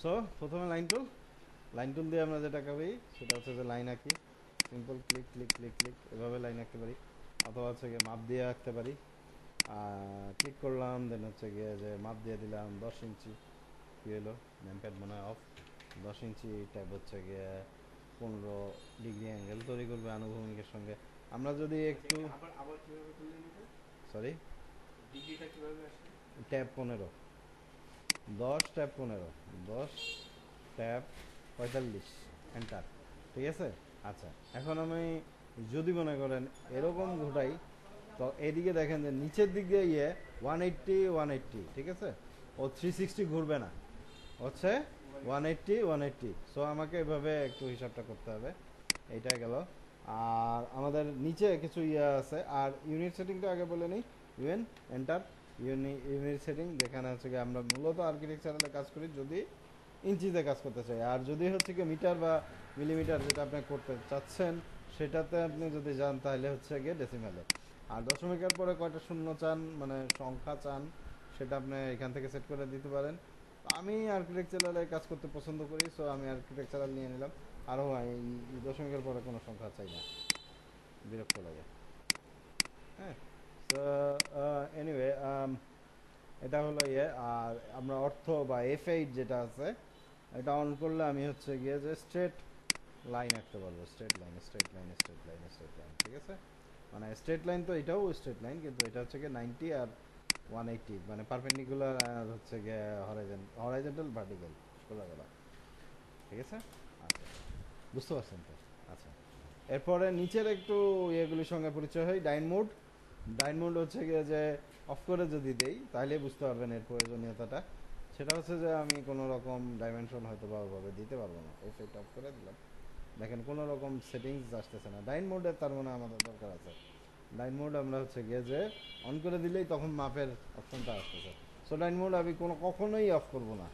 So প্রথমে line tool দিয়ে আমরা যেটা করি সেটা হচ্ছে যে লাইন আঁকি, simple click click click click এভাবে লাইন আঁকতে পারি, অথবা হচ্ছে গিয়ে মাপ দিয়ে আঁকতে পারি। ক্লিক করলাম, দেন হচ্ছে গিয়ে যে মাপ দিয়ে দিলাম 10 ইঞ্চি। কী হলো, নেমপ্যাড মনে হয় অফ। 10 ইঞ্চি ট্যাব হচ্ছে গিয়ে 15 ডিগ্রি অ্যাঙ্গেল তৈরি করবে আনুভূমিকের সঙ্গে। আমরা যদি একটু sorry, tab 15, 10 tab 15, 10 tab 45, enter. ঠিক আছে। আচ্ছা, এখন আমি যদি মনে করেন এরকম ঘোটাই, তো এদিকে দেখেন যে নিচের দিক দিয়ে 180, ঠিক আছে, ও 360 ঘুরবে না, হচ্ছে 180। সো আমাকে এভাবে একটু হিসাবটা করতে হবে। এইটা গেল। আর আমাদের নিচে কিছু আছে, আর ইউনিট সেটিংটা আগে বলে নিই। UN enter. ইউনিট সেটিং, যেখানে হচ্ছে কি আমরা মূলত আর্কিটেকচারালে কাজ করি যদি ইঞ্চিতে কাজ করতে চাই, আর যদি হচ্ছে কি মিটার বা মিলিমিটার যেটা আপনি করতে চাচ্ছেন সেটাতে আপনি যদি যান তাহলে হচ্ছে গিয়ে ডেসিমেলে। আর দশমিকের পরে কয়টা শূন্য চান, মানে সংখ্যা চান, সেটা আপনি এখান থেকে সেট করে দিতে পারেন। আমি আর্কিটেকচারালে কাজ করতে পছন্দ করি, সো আমি আর্কিটেকচারাল নিয়ে নিলাম। আরও এই দশমিকের পরে কোনো সংখ্যা চাই না, বিরক্ত লাগে। হ্যাঁ। তো এনিওয়ে, এটা হলো আর আমরা অর্থ বা F8 যেটা আছে এটা অন করলে আমি হচ্ছে গিয়ে যে স্ট্রেট লাইন আঁকতে পারবো। স্ট্রেট লাইন, ঠিক আছে। মানে স্ট্রেট লাইন তো এটাও স্ট্রেট লাইন, কিন্তু এটা হচ্ছে গিয়ে 90 আর 180, মানে পারপেন্ডিকুলার আর হচ্ছে গিয়ে হরাইজন্টাল ভার্টিক্যাল খোলাগুলা। ঠিক আছে। আচ্ছা, বুঝতে পারছেন তো? আচ্ছা, এরপরে নিচের একটু ইয়েগুলির সঙ্গে পরিচয় হয়। ডাইন মোড হচ্ছে গিয়ে যে অফ করে যদি দেই তাহলে বুঝতে পারবেন এর প্রয়োজনীয়তাটা। সেটা হচ্ছে যে আমি কোনো রকম ডাইমেনশন হয়তো ভাবে দিতে পারবো না, এফেক্ট অফ করে দিলাম, দেখেন কোনো রকম সেটিংস আসতেছে না। ডাইন মোডে তার মানে আমাদের দরকার আছে। ডাইন মোড আমরা হচ্ছে গিয়ে যে অন করে দিলেই তখন মাপের অপশনটা আসতেছে। সো ডাইন মোড আমি কখনোই অফ করবো না।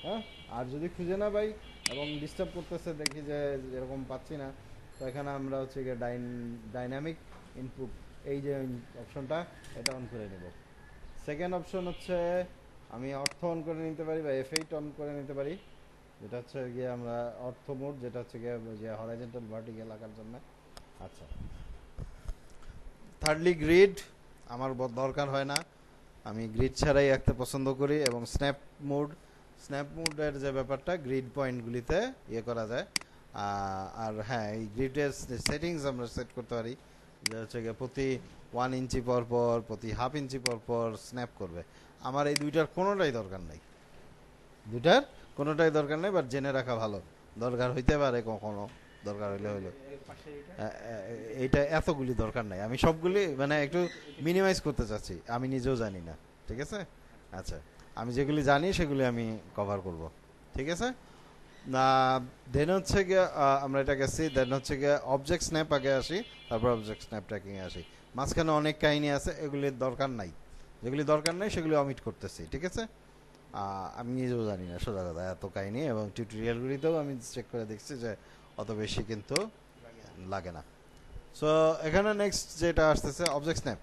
হ্যাঁ। আর যদি খুঁজে না পাই এবং ডিস্টার্ব করতেছে, দেখি যে এরকম পাচ্ছি না, তো এখানে আমরা হচ্ছে গিয়ে ডাইনামিক ইনপুট, এই যে অপশনটা, এটা অন করে নেব। সেকেন্ড অপশন হচ্ছে আমি অর্থ অন করে নিতে পারি বা F8 অন করে নিতে পারি, যেটা হচ্ছে গিয়ে আমরা অর্থ মোড, যেটা হচ্ছে গিয়ে যে হরাইজন্টাল ভার্টিক্যাল আঁকার জন্য। আচ্ছা, থার্ডলি গ্রিড আমার দরকার হয় না, আমি গ্রিড ছাড়াই আঁকতে পছন্দ করি। এবং স্ন্যাপ মোডের যে ব্যাপারটা, গ্রিড পয়েন্টগুলিতে ইয়ে করা যায়। আর হ্যাঁ, এই গ্রিডের সেটিংস আমরা সেট করতে পারি, যে হচ্ছে গিয়ে প্রতি 1 ইঞ্চি পর পর, প্রতি হাফ ইঞ্চি পর পর স্ন্যাপ করবে। আমার এই দুইটার কোনোটাই দরকার নেই, বাট জেনে রাখা ভালো, দরকার হইতে পারে কখনো, দরকার হইলে হইলো। এইটা এতগুলি দরকার নাই, আমি সবগুলি মানে একটু মিনিমাইজ করতে চাচ্ছি, আমি নিজেও জানি না। ঠিক আছে। আচ্ছা, আমি যেগুলি জানি সেগুলি আমি কভার করব। ঠিক আছে। না, দেন হচ্ছে গিয়ে আমরা এটা গেছি, দেন হচ্ছে গিয়ে অবজেক্ট স্ন্যাপ আগে আসি, তারপর অবজেক্ট স্ন্যাপ ট্র্যাকিংয়ে আসি। মাঝখানে অনেক কাহিনী আছে, এগুলির দরকার নাই, যেগুলি দরকার নাই সেগুলি অমিট করতেছি। ঠিক আছে। আমি নিজেও জানি না সোজা কথা এত কাহিনী, এবং টিউটোরিয়ালগুলিতেও আমি চেক করে দেখছি যে অত বেশি কিন্তু লাগে না। সো এখানে নেক্সট যেটা আসতেছে অবজেক্ট স্ন্যাপ।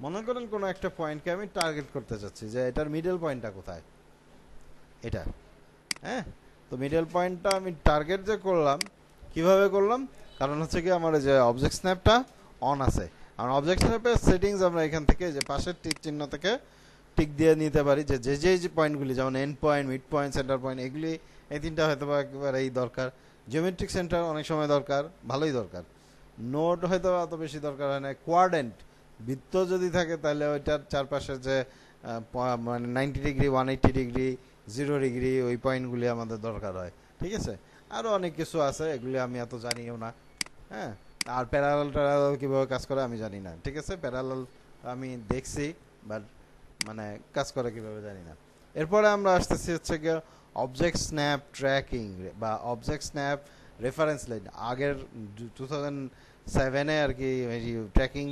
মনে করেন কোনো একটা পয়েন্টকে আমি টার্গেট করতে চাচ্ছি, যে এটার মিডল পয়েন্টটা কোথায়, এটা। হ্যাঁ। তো মিডল পয়েন্টটা আমি টার্গেট যে করলাম, কিভাবে করলাম, কারণ হচ্ছে কি আমার যে অবজেক্ট স্ন্যাপটা অন আছে। আর অবজেক্ট স্ন্যাপের সেটিংস আমরা এখান থেকে যে পাশের টিক চিহ্ন থেকে টিক দিয়ে নিতে পারি, যে যে পয়েন্টগুলি, যেমন end point, mid point, centre point, এগুলি এই তিনটা হয়তো বা একেবারেই দরকার। জিওমেট্রিক সেন্টার অনেক সময় দরকার, ভালোই দরকার। নোড হয়তো অত বেশি দরকার হয় না। কোয়াড্রেন্ট, বৃত্ত যদি থাকে তাহলে ওইটার চারপাশে যে মানে 90 ডিগ্রি, 180 ডিগ্রি, 0 ডিগ্রি, ওই পয়েন্টগুলি আমাদের দরকার হয়। ঠিক আছে। আরও অনেক কিছু আছে, এগুলি আমি এত জানিও না। হ্যাঁ। আর প্যারালাল কীভাবে কাজ করে আমি জানি না। ঠিক আছে। প্যারালাল আমি দেখছি, বাট মানে কাজ করে কীভাবে জানি না। এরপরে আমরা আসতেছি হচ্ছে গিয়ে অবজেক্ট স্ন্যাপ ট্র্যাকিং বা অবজেক্ট স্ন্যাপ রেফারেন্স লাইন। আগের 2007-এ আর কি ট্র্যাকিং,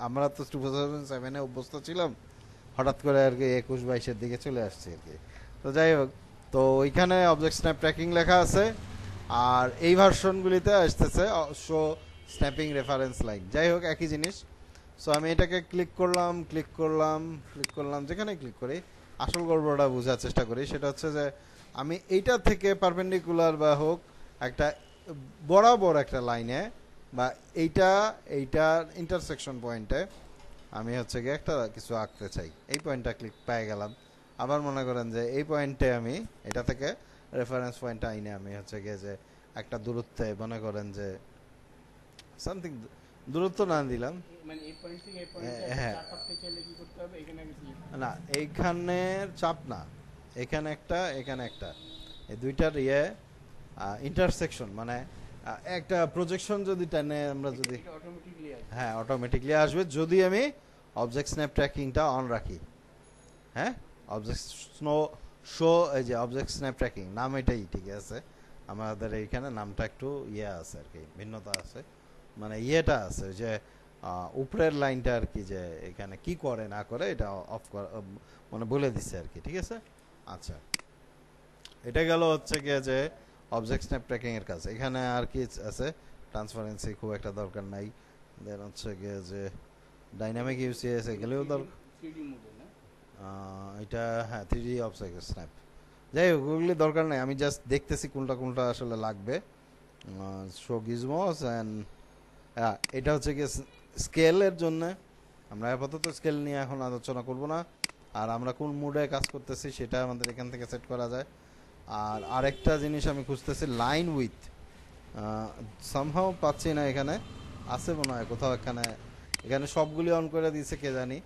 আমরা তো 2007-এ অভ্যস্ত ছিলাম, হঠাৎ করে আর কি 21-22-এর দিকে চলে আসছে আর কি। তো যাই হোক, তো ওইখানে অবজেক্ট স্ন্যাপ ট্র্যাকিং লেখা আছে, আর এই ভার্সনগুলিতে আসতেছে শো স্ন্যাপিং রেফারেন্স লাইন। যাই হোক, একই জিনিস। সো আমি এটাকে ক্লিক করলাম, যেখানে ক্লিক করি আসল গল্পটা বোঝার চেষ্টা করি, সেটা হচ্ছে যে আমি এইটা থেকে পারপেন্ডিকুলার বা হোক একটা বরাবর একটা লাইনে বা এইটার ইন্টারসেকশন পয়েন্টে আমি হচ্ছে গিয়ে একটা কিছু আঁকতে চাই। এই পয়েন্টটা ক্লিক পেয়ে গেলাম। আবার মনে করেন যে এই পয়েন্টে আমি এটা থেকে রেফারেন্স পয়েন্ট আইনে আমি হচ্ছে গিয়ে যে একটা দূরত্বে মনে করেন যে সামথিং দূরত্ব না দিলাম, মানে এই পয়েন্ট থেকে এই পয়েন্টে হ্যাঁ চাপ আঁকতে চাইলে কি করতে হবে? এখানে আগে সিলেক্ট না এইখানের চাপ না, এখানে একটা এখানে একটা, এই দুইটার ইন্টারসেকশন মানে একটা প্রজেকশন যদি টেনে আমরা যদি এটা অটোমেটিক্যালি আসবে। হ্যাঁ অটোমেটিকলি আসবে যদি আমি অবজেক্ট স্ন্যাপ ট্র্যাকিংটা অন রাখি। হ্যাঁ অবজেক্ট স্নো শো, এই যে অবজেক্ট স্ন্যাপ ট্র্যাকিং নাম এটাই ঠিক আছে, আমাদের এইখানে নামটা একটু আছে আর কি, ভিন্নতা আছে, মানে আছে যে উপরের লাইনটা আর কি, যে এখানে কি করে না করে এটা অফ মানে বলে দিচ্ছে আর কি, ঠিক আছে। আচ্ছা এটা গেল হচ্ছে গিয়ে যে অবজেক্ট স্ন্যাপ ট্র্যাকিং এর কাজ। এখানে আর কি আছে, ট্রান্সপারেন্সি খুব একটা দরকার নাই, দেন হচ্ছে গিয়ে যে ডাইনামিক ইউসিএস এগুলোও দরকার, 3D মোডে না? এটা হ্যাঁ 3D অবজেক্ট স্ন্যাপ, যাই হোক ওগুলি দরকার নাই, আমি জাস্ট দেখতেছি কোনটা কোনটা আসলে লাগবে। শো গিজমোস অ্যান্ড এটা হচ্ছে গিয়ে স্কেলের জন্য, আমরা আপাতত স্কেল নিয়ে এখন আলোচনা করব না, আর আমরা কোন মুডে কাজ করতেছি সেটা আমাদের এখান থেকে সেট করা যায়। আর আরেকটা জিনিস আমি খুঁজতেছি লাইন উইথ, সামহাও পাচ্ছি না, এখানে আছে মনে হয় কোথাও, এখানে সবগুলি অন করে দিয়েছে কে জানি,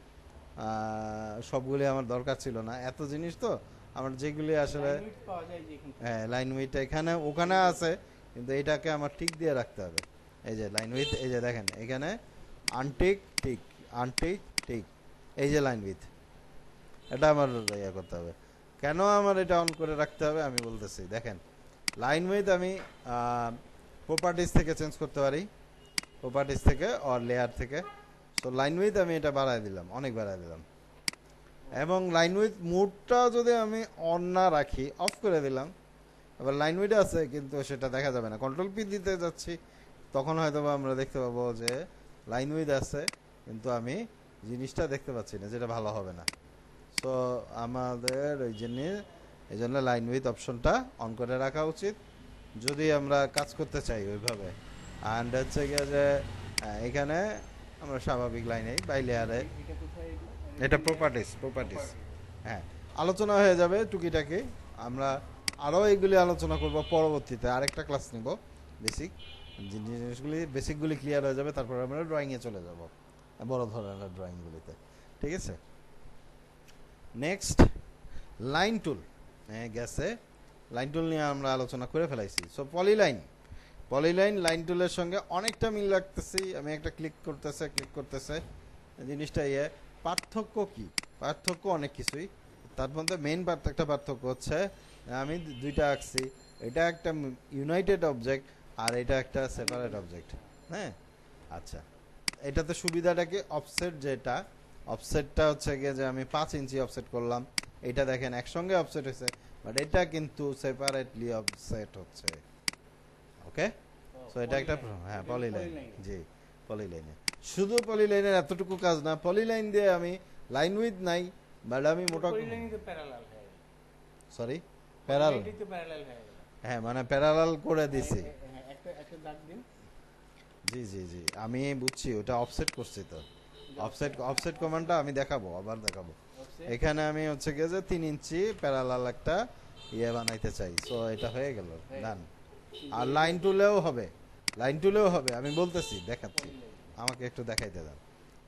সবগুলি আমার দরকার ছিল না, এত জিনিস তো আমার যেগুলি আসলে লাইন উইডথ পাওয়া যায় যে এখান থেকে। হ্যাঁ লাইন উইথ এখানে ওখানে আছে, কিন্তু এটাকে আমার টিক দিয়ে রাখতে হবে। এই যে লাইন উইথ, এই যে দেখেন এখানে আনটিক টিক আনটিক টিক, এই যে লাইন উইথ, এটা আমার ইয়ে করতে হবে। কেন আমার এটা অন করে রাখতে হবে আমি বলতেছি, দেখেন লাইন উইথ আমি প্রপার্টিজ থেকে চেঞ্জ করতে পারি, প্রপার্টিজ থেকে আর লেয়ার থেকে। সো লাইন উইথ আমি এটা বাড়ায় দিলাম, অনেক বাড়ায় দিলাম, এবং লাইন উইথ মুডটা যদি আমি অন না রাখি অফ করে দিলাম, আবার লাইন উইথ আছে কিন্তু সেটা দেখা যাবে না, কন্ট্রোল পি দিতে যাচ্ছি তখন হয়তো আমরা দেখতে পাবো যে লাইন উইথ আছে কিন্তু আমি জিনিসটা দেখতে পাচ্ছি না, যেটা ভালো হবে না। সো আমাদের এই জন্য লাইন উইথ অপশনটা অন করে রাখা উচিত যদি আমরা কাজ করতে চাই ওইভাবে। অ্যান্ড হচ্ছে গিয়ে যে এখানে আমরা স্বাভাবিক লাইনে বাই লেয়ারে, এটা কোথায়? এটা প্রপার্টিস হ্যাঁ আলোচনা হয়ে যাবে টুকিটাকি, আমরা আরও এইগুলি আলোচনা করব পরবর্তীতে, আরেকটা ক্লাস নিব বেসিক জিনিসগুলি, বেসিকগুলি ক্লিয়ার হয়ে যাবে, তারপর আমরা ড্রয়িংয়ে চলে যাব, বড় ধরনের ড্রয়িংগুলিতে, ঠিক আছে। নেক্সট লাইন টুল, গেছে লাইন টুল নিয়ে আমরা আলোচনা করে ফেলাইছি। সো পলিলাইন লাইন টুলের সঙ্গে অনেকটা মিল রাখতেছি, আমি একটা ক্লিক করতেছে জিনিসটা পার্থক্য কি? পার্থক্য অনেক কিছুই, তার মধ্যে মেইন একটা পার্থক্য হচ্ছে আমি দুইটা আঁকছি, এটা একটা ইউনাইটেড অবজেক্ট আর এটা একটা সেপারেট অবজেক্ট। হ্যাঁ আচ্ছা এটাতে সুবিধাটা কি, যেটা অফসেটটা হচ্ছে গিয়ে যে আমি 5 ইঞ্চি অফসেট করলাম, এটা দেখেন একসঙ্গে অফসেট হয়েছে, বাট এটা কিন্তু সেপারেটলি অফসেট হচ্ছে। ওকে সো এটা একটা হ্যাঁ পলিলাইন, জি পলিলাইনে শুধু পলিলাইনের এতটুকু কাজ না, পলিলাইন দিয়ে আমি লাইন উইথ নাই, বাট আমি মোটা প্যারালাল হয়ে গেল, সরি প্যারালাল, এটা তো প্যারালাল হয়ে গেল, হ্যাঁ মানে প্যারালাল করে দিছি, একটা দাগ দিন। জি জি জি আমি বুঝছি, ওটা অফসেট করছি তো, অফসেট কমান্ডটা আমি দেখাবো, আবার দেখাবো। এখানে আমি হচ্ছে গিয়ে যে 3 ইঞ্চি প্যারালাল একটা বানাইতে চাই, সো এটা হয়ে গেল ডান। আর লাইন টুলেও হবে, আমি বলতেছি দেখাচ্ছি, আমাকে একটু দেখাইতে দাও।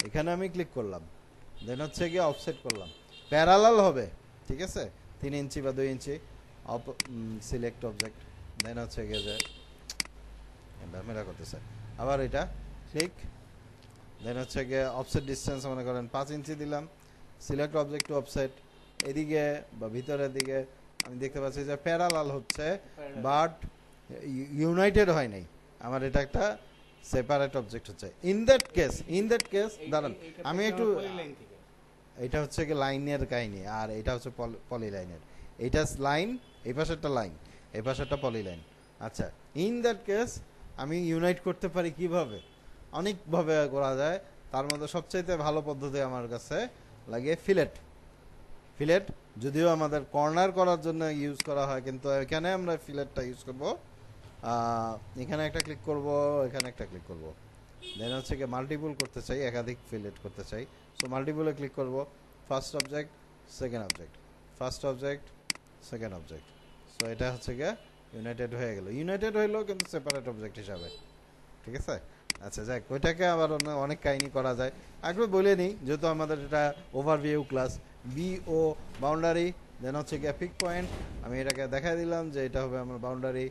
এখানে আমি ক্লিক করলাম, দেন হচ্ছে গিয়ে অফসেট করলাম, প্যারালাল হবে, ঠিক আছে 3 ইঞ্চি বা 2 ইঞ্চি, সিলেক্ট অবজেক্ট, দেন হচ্ছে গিয়ে যে মেরা করতেছে, আবার এটা ক্লিক, দেন হচ্ছে গিয়ে অফসেট ডিসটেন্স মনে করেন 5 ইঞ্চি দিলাম, সিলেক্ট অবজেক্ট টু অফসেট, এদিকে বা ভিতরের দিকে আমি দেখতে পাচ্ছি যে প্যারালাল হচ্ছে, বাট ইউনাইটেড হয় নাই, আমার এটা একটা সেপারেট অবজেক্ট হচ্ছে। ইন দ্যাট কেস দাঁড়ান আমি একটু, এটা হচ্ছে কি লাইনের কাহিনী, আর এটা হচ্ছে পলিলাইনের, এইটা লাইন এই পাশে একটা লাইন, এই পাশে একটা পলিলাইন। আচ্ছা ইন দ্যাট কেস আমি ইউনাইট করতে পারি কিভাবে? অনেকভাবে করা যায়, তার মধ্যে সবচাইতে ভালো পদ্ধতি আমার কাছে লাগে ফিলেট যদিও আমাদের কর্নার করার জন্য ইউজ করা হয়, কিন্তু এখানে আমরা ফিলেটটা ইউজ করব। এখানে একটা ক্লিক করব, এখানে একটা ক্লিক করব। দেন হচ্ছে কি মাল্টিপল করতে চাই, একাধিক ফিলেট করতে চাই। সো মাল্টিপলে ক্লিক করব, first object, second object, first object, second object. So এটা হচ্ছে গিয়ে ইউনাইটেড হয়ে গেল। ইউনাইটেড হইলো কিন্তু সেপারেট অবজেক্ট হিসাবে, ঠিক আছে। আচ্ছা যাক, ওইটাকে আবার অনেক কাহিনী করা যায়। একবার বলে নিই, যেহেতু আমাদের এটা ওভারভিউ ক্লাস। বিও বাউন্ডারি, দেন হচ্ছে গিয়ে পিক পয়েন্ট। আমি এটাকে দেখাই দিলাম যে এটা হবে আমার বাউন্ডারি।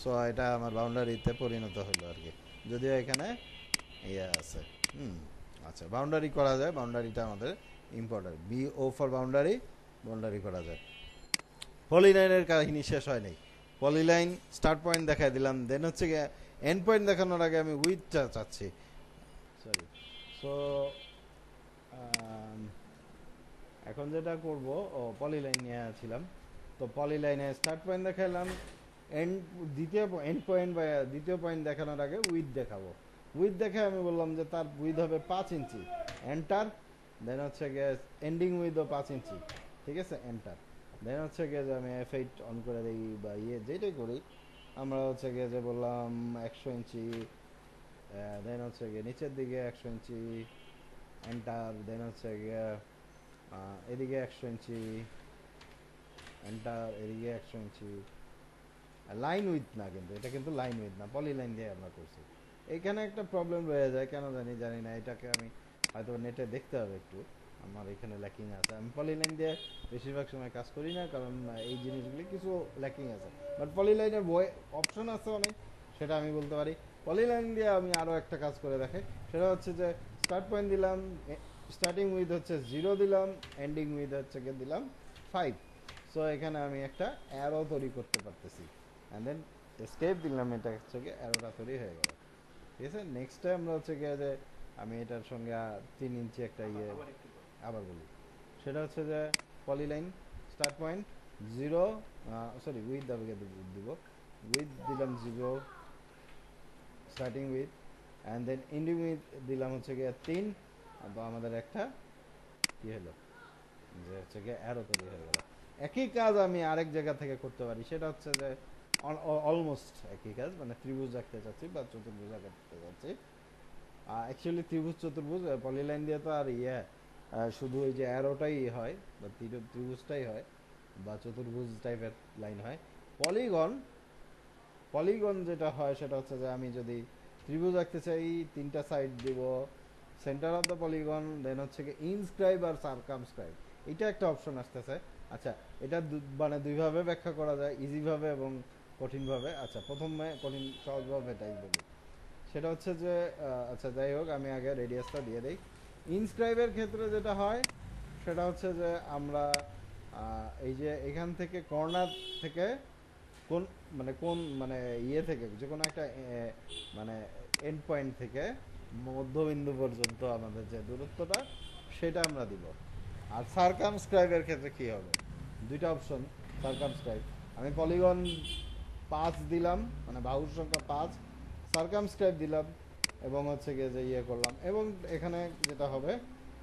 সো এটা আমার বাউন্ডারিতে পরিণত হলো আর কি, যদিও এখানে ইয়ে আছে। আচ্ছা, বাউন্ডারি করা যায়, বাউন্ডারিটা আমাদের ইম্পর্টেন্ট। বিও ফর বাউন্ডারি, বাউন্ডারি করা যায়। পলিলাইনের কাহিনী শেষ হয় নাই। পলিলাইন স্টার্ট পয়েন্ট দেখাই দিলাম, দেন হচ্ছে গিয়ে এন্ড পয়েন্ট দেখানোর আগে আমি উইথটা চাচ্ছি, সরি। সো এখন যেটা করব, পলিলাইন নিয়ে ছিলাম। তো পলিলাইনে স্টার্ট পয়েন্ট দেখাইলাম, এন্ড পয়েন্ট বা দ্বিতীয় পয়েন্ট দেখানোর আগে উইথ দেখাবো। উইথ দেখে আমি বললাম যে তার উইথ হবে 5 ইঞ্চি, এন্টার। দেন হচ্ছে গিয়ে এন্ডিং উইথও 5 ইঞ্চি, ঠিক আছে, এন্টার। দেন হচ্ছে গিয়ে যে আমি F8 অন করে দিই বা যেটাই করি, আমরা হচ্ছে গিয়ে যে বললাম 100 ইঞ্চি। দেন হচ্ছে গিয়ে নিচের দিকে 100 ইঞ্চি, এন্টার। দেন হচ্ছে গিয়ে এদিকে 100 ইঞ্চি, এন্টার। এদিকে 100 ইঞ্চি। লাইন উইথ না, কিন্তু এটা কিন্তু লাইন উইথ না, পলি লাইন দিয়ে আমরা করছি। এখানে একটা প্রবলেম রয়ে যায়, কেন জানি না। এটাকে আমি হয়তো নেটে দেখতে হবে একটু, আমার এখানে ল্যাকিং আছে। আমি পলি লাইন দিয়ে বেশিরভাগ সময় কাজ করি না, কারণ এই জিনিসগুলি কিছু ল্যাকিং আছে। বাট পলি লাইনের অপশন আছে অনেক, সেটা আমি বলতে পারি। পলি লাইন দিয়ে আমি আরও একটা কাজ করে দেখাই, সেটা হচ্ছে যে স্টার্ট পয়েন্ট দিলাম, স্টার্টিং উইথ হচ্ছে 0 দিলাম, এন্ডিং উইথ হচ্ছে গিয়ে দিলাম 5। সো এখানে আমি একটা অ্যারো তৈরি করতে পারতেছি, অ্যান্ড দেন এসকেপ দিলাম, এটা হচ্ছে গিয়ে অ্যারোটা তৈরি হয়ে গেল, ঠিক আছে। নেক্সট টাইম আমরা হচ্ছে গিয়ে যে আমি এটার সঙ্গে 3 ইঞ্চি একটা আবার বলি, সেটা হচ্ছে যে polyline start point 0, sorry with দিব, উইথ দিলাম 0, starting with, and then ending with দিলাম হচ্ছে গিয়ে 3। তো আমাদের একটা কি হলো, যে হচ্ছে গিয়ে অ্যারো তৈরি হয়ে গেল। একই কাজ আমি আরেক জায়গা থেকে করতে পারি, সেটা হচ্ছে যে অলমোস্ট একই কাজ, মানে ত্রিভুজ আঁকতে চাচ্ছি বা চতুর্ভুজ আঁকতে চাচ্ছি। অ্যাকচুয়ালি ত্রিভুজ চতুর্ভুজ পলিলাইন দিয়ে তো আর শুধু ওই যে অ্যারোটাই হয় বা ত্রিভুজটাই হয় বা চতুর্ভুজ টাইপের লাইন হয়। পলিগন, পলিগন যেটা হয় সেটা হচ্ছে যে আমি যদি ত্রিভুজ আঁকতে চাই, 3টা সাইড দিব, সেন্টার অফ দ্য পলিগন, দেন হচ্ছে কি ইনস্ক্রাইব আর সার্কামস্ক্রাইব, এটা একটা অপশন আসতেছে। আচ্ছা, এটা মানে দুইভাবে ব্যাখ্যা করা যায়, ইজিভাবে এবং কঠিনভাবে। আচ্ছা, প্রথমে কঠিন সহজভাবে এটাই বলি, সেটা হচ্ছে যে আচ্ছা যাই হোক, আমি আগে রেডিয়াসটা দিয়ে দিই। ইনস্ক্রাইবের ক্ষেত্রে যেটা হয় সেটা হচ্ছে যে আমরা এই যে এখান থেকে কর্নার থেকে কোন থেকে যে কোনো একটা মানে এন্ড পয়েন্ট থেকে মধ্যবিন্দু পর্যন্ত আমাদের যে দূরত্বটা, সেটা আমরা দিব। আর সার্কামস্ক্রাইবের ক্ষেত্রে কি হবে, দুইটা অপশন। সার্কামস্ক্রাইব, আমি পলিগন 5 দিলাম, মানে বাহুর সংখ্যা 5, সার্কামস্ক্রাইব দিলাম এবং হচ্ছে গিয়ে যে করলাম। এবং এখানে যেটা হবে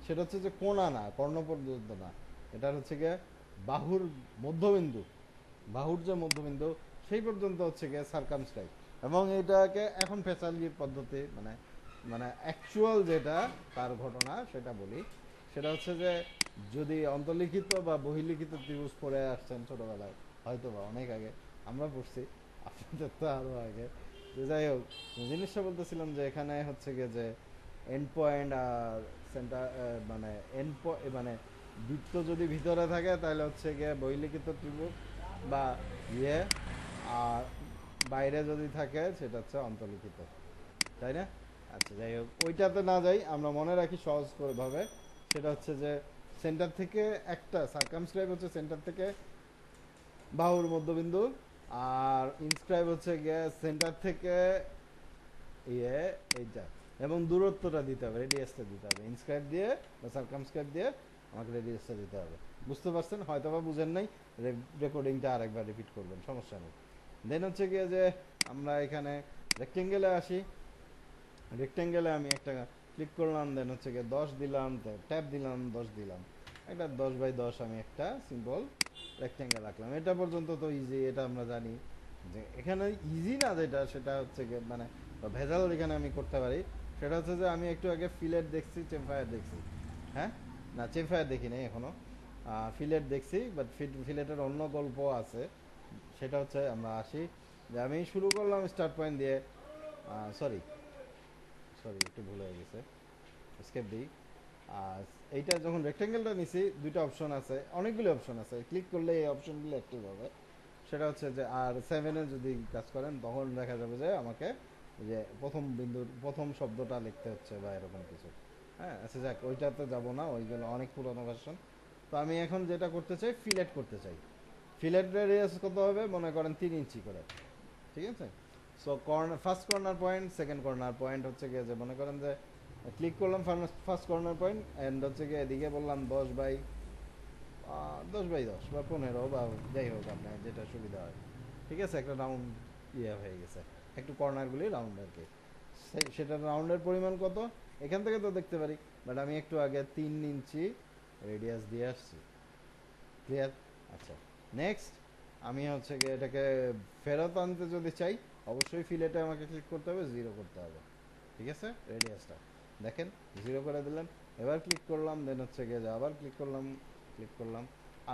সেটা হচ্ছে যে কোণা না, কর্ণ পর্যন্ত না, এটা হচ্ছে গিয়ে বাহুর মধ্যবিন্দু, বাহুর যে মধ্যবিন্দু সেই পর্যন্ত হচ্ছে গিয়ে সার্কামস্ক্রাইব। এবং এটাকে এখন ফেসালির পদ্ধতি, মানে মানে অ্যাকচুয়াল যেটা তার ঘটনা সেটা বলি, সেটা হচ্ছে যে যদি অন্তর্লিখিত বা বহির্লিখিত ত্রিভুজ পড়ে আসছেন ছোটবেলায়, হয়তো বা অনেক আগে আমরা পড়ছি, আপনাদের তো আরও আগে। তো যাই হোক, জিনিসটা বলতেছিলাম যে এখানে হচ্ছে গিয়ে যে এন্ড পয়েন্ট আর সেন্টার, মানে মানে বৃত্ত যদি ভিতরে থাকে তাহলে হচ্ছে গিয়ে বহির্লিখিত ত্রিভুজ বা আর বাইরে যদি থাকে সেটা হচ্ছে অন্তর্লিখিত, তাই না? আচ্ছা যাই হোক, ওইটাতে না যাই, আমরা মনে রাখি সহজ করে ভাবে। সেটা হচ্ছে যে সেন্টার থেকে একটা সার্কামস্ক্রাইব হচ্ছে সেন্টার থেকে বাহুর মধ্যবিন্দু, আর ইনস্ক্রাইব হচ্ছে গিয়ে সেন্টার থেকে এইটা, এবং দূরত্বটা দিতে হবে, রেডিয়াসটা দিতে হবে। ইনস্ক্রাইব দিয়ে বা সার্কামস্ক্রাইব দিয়ে আমাকে রেডিয়াসটা দিতে হবে। বুঝতে পারছেন? হয়তো বা বুঝেন নাই, রেকর্ডিংটা আরেকবার রিপিট করবেন, সমস্যা নেই। দেন হচ্ছে গিয়ে যে আমরা এখানে রেক্টেঙ্গেলে আসি। রেক্টেঙ্গেলে আমি একটা ক্লিক করলাম, দেন হচ্ছে গিয়ে 10 দিলাম, ট্যাপ দিলাম, 10 দিলাম। একটা 10 বাই 10 আমি একটা সিম্পল রেক্ট্যাঙ্গেল রাখলাম। এটা পর্যন্ত তো ইজি, এটা আমরা জানি। যে এখানে ইজি না যেটা, সেটা হচ্ছে গিয়ে মানে ভেজাল যেখানে আমি করতে পারি সেটা হচ্ছে যে আমি একটু আগে ফিলেট দেখছি, চেমফায়ার দেখছি। হ্যাঁ, না চেমফায়ার দেখি নাই এখনো, ফিলেট দেখছি। বাট ফিলেটের অন্য গল্প আছে। সেটা হচ্ছে আমরা আসি যে আমি শুরু করলাম স্টার্ট পয়েন্ট দিয়ে, সরি সরি একটু ভুল হয়ে গেছে, স্কেপ দিই। আর এইটা যখন রেক্ট্যাঙ্গেলটা নিছি, দুইটা অপশন আছে, অনেকগুলো অপশন আছে, ক্লিক করলে এই অপশনগুলো অ্যাক্টিভ হবে। সেটা হচ্ছে যে আর 7-এ যদি কাজ করেন তখন দেখা যাবে যে আমাকে যে প্রথম বিন্দুর প্রথম শব্দটা লিখতে হচ্ছে বা এরকম কিছু। হ্যাঁ, আচ্ছা যাক, ওইটাতে যাব না, ওইগুলো অনেক পুরোনো ভার্সন। তো আমি এখন যেটা করতে চাই, ফিলেট করতে চাই। ফিলেট রেডিয়াস কত হবে, মনে করেন 3 ইঞ্চি করে। ঠিক আছে। So corner, first corner point, second corner point হচ্ছে গিয়ে যে মনে করেন যে ক্লিক করলাম ফার্স্ট কর্নার পয়েন্ট, অ্যান্ড হচ্ছে গিয়ে এদিকে বললাম 10 বাই 10 বা 15 বা যাই হোক আপনার যেটা সুবিধা হয়। ঠিক আছে, একটা রাউন্ড ইয়ে হয়ে গেছে, একটু কর্নারগুলি রাউন্ড আর কি। সেটা রাউন্ডের পরিমাণ কত এখান থেকে তো দেখতে পারি, বাট আমি একটু আগে 3 ইঞ্চি রেডিয়াস দিয়ে আসছি। ক্লিয়ার? আচ্ছা, নেক্সট আমি হচ্ছে গিয়ে এটাকে ফেরত আনতে যদি চাই, অবশ্যই ফিলেটে আমাকে ক্লিক করতে হবে, 0 করতে হবে। ঠিক আছে, রেডিয়াসটা দেখেন 0 করে দিলেন। এবার ক্লিক করলাম, দেন হচ্ছে গিয়ে আবার ক্লিক করলাম।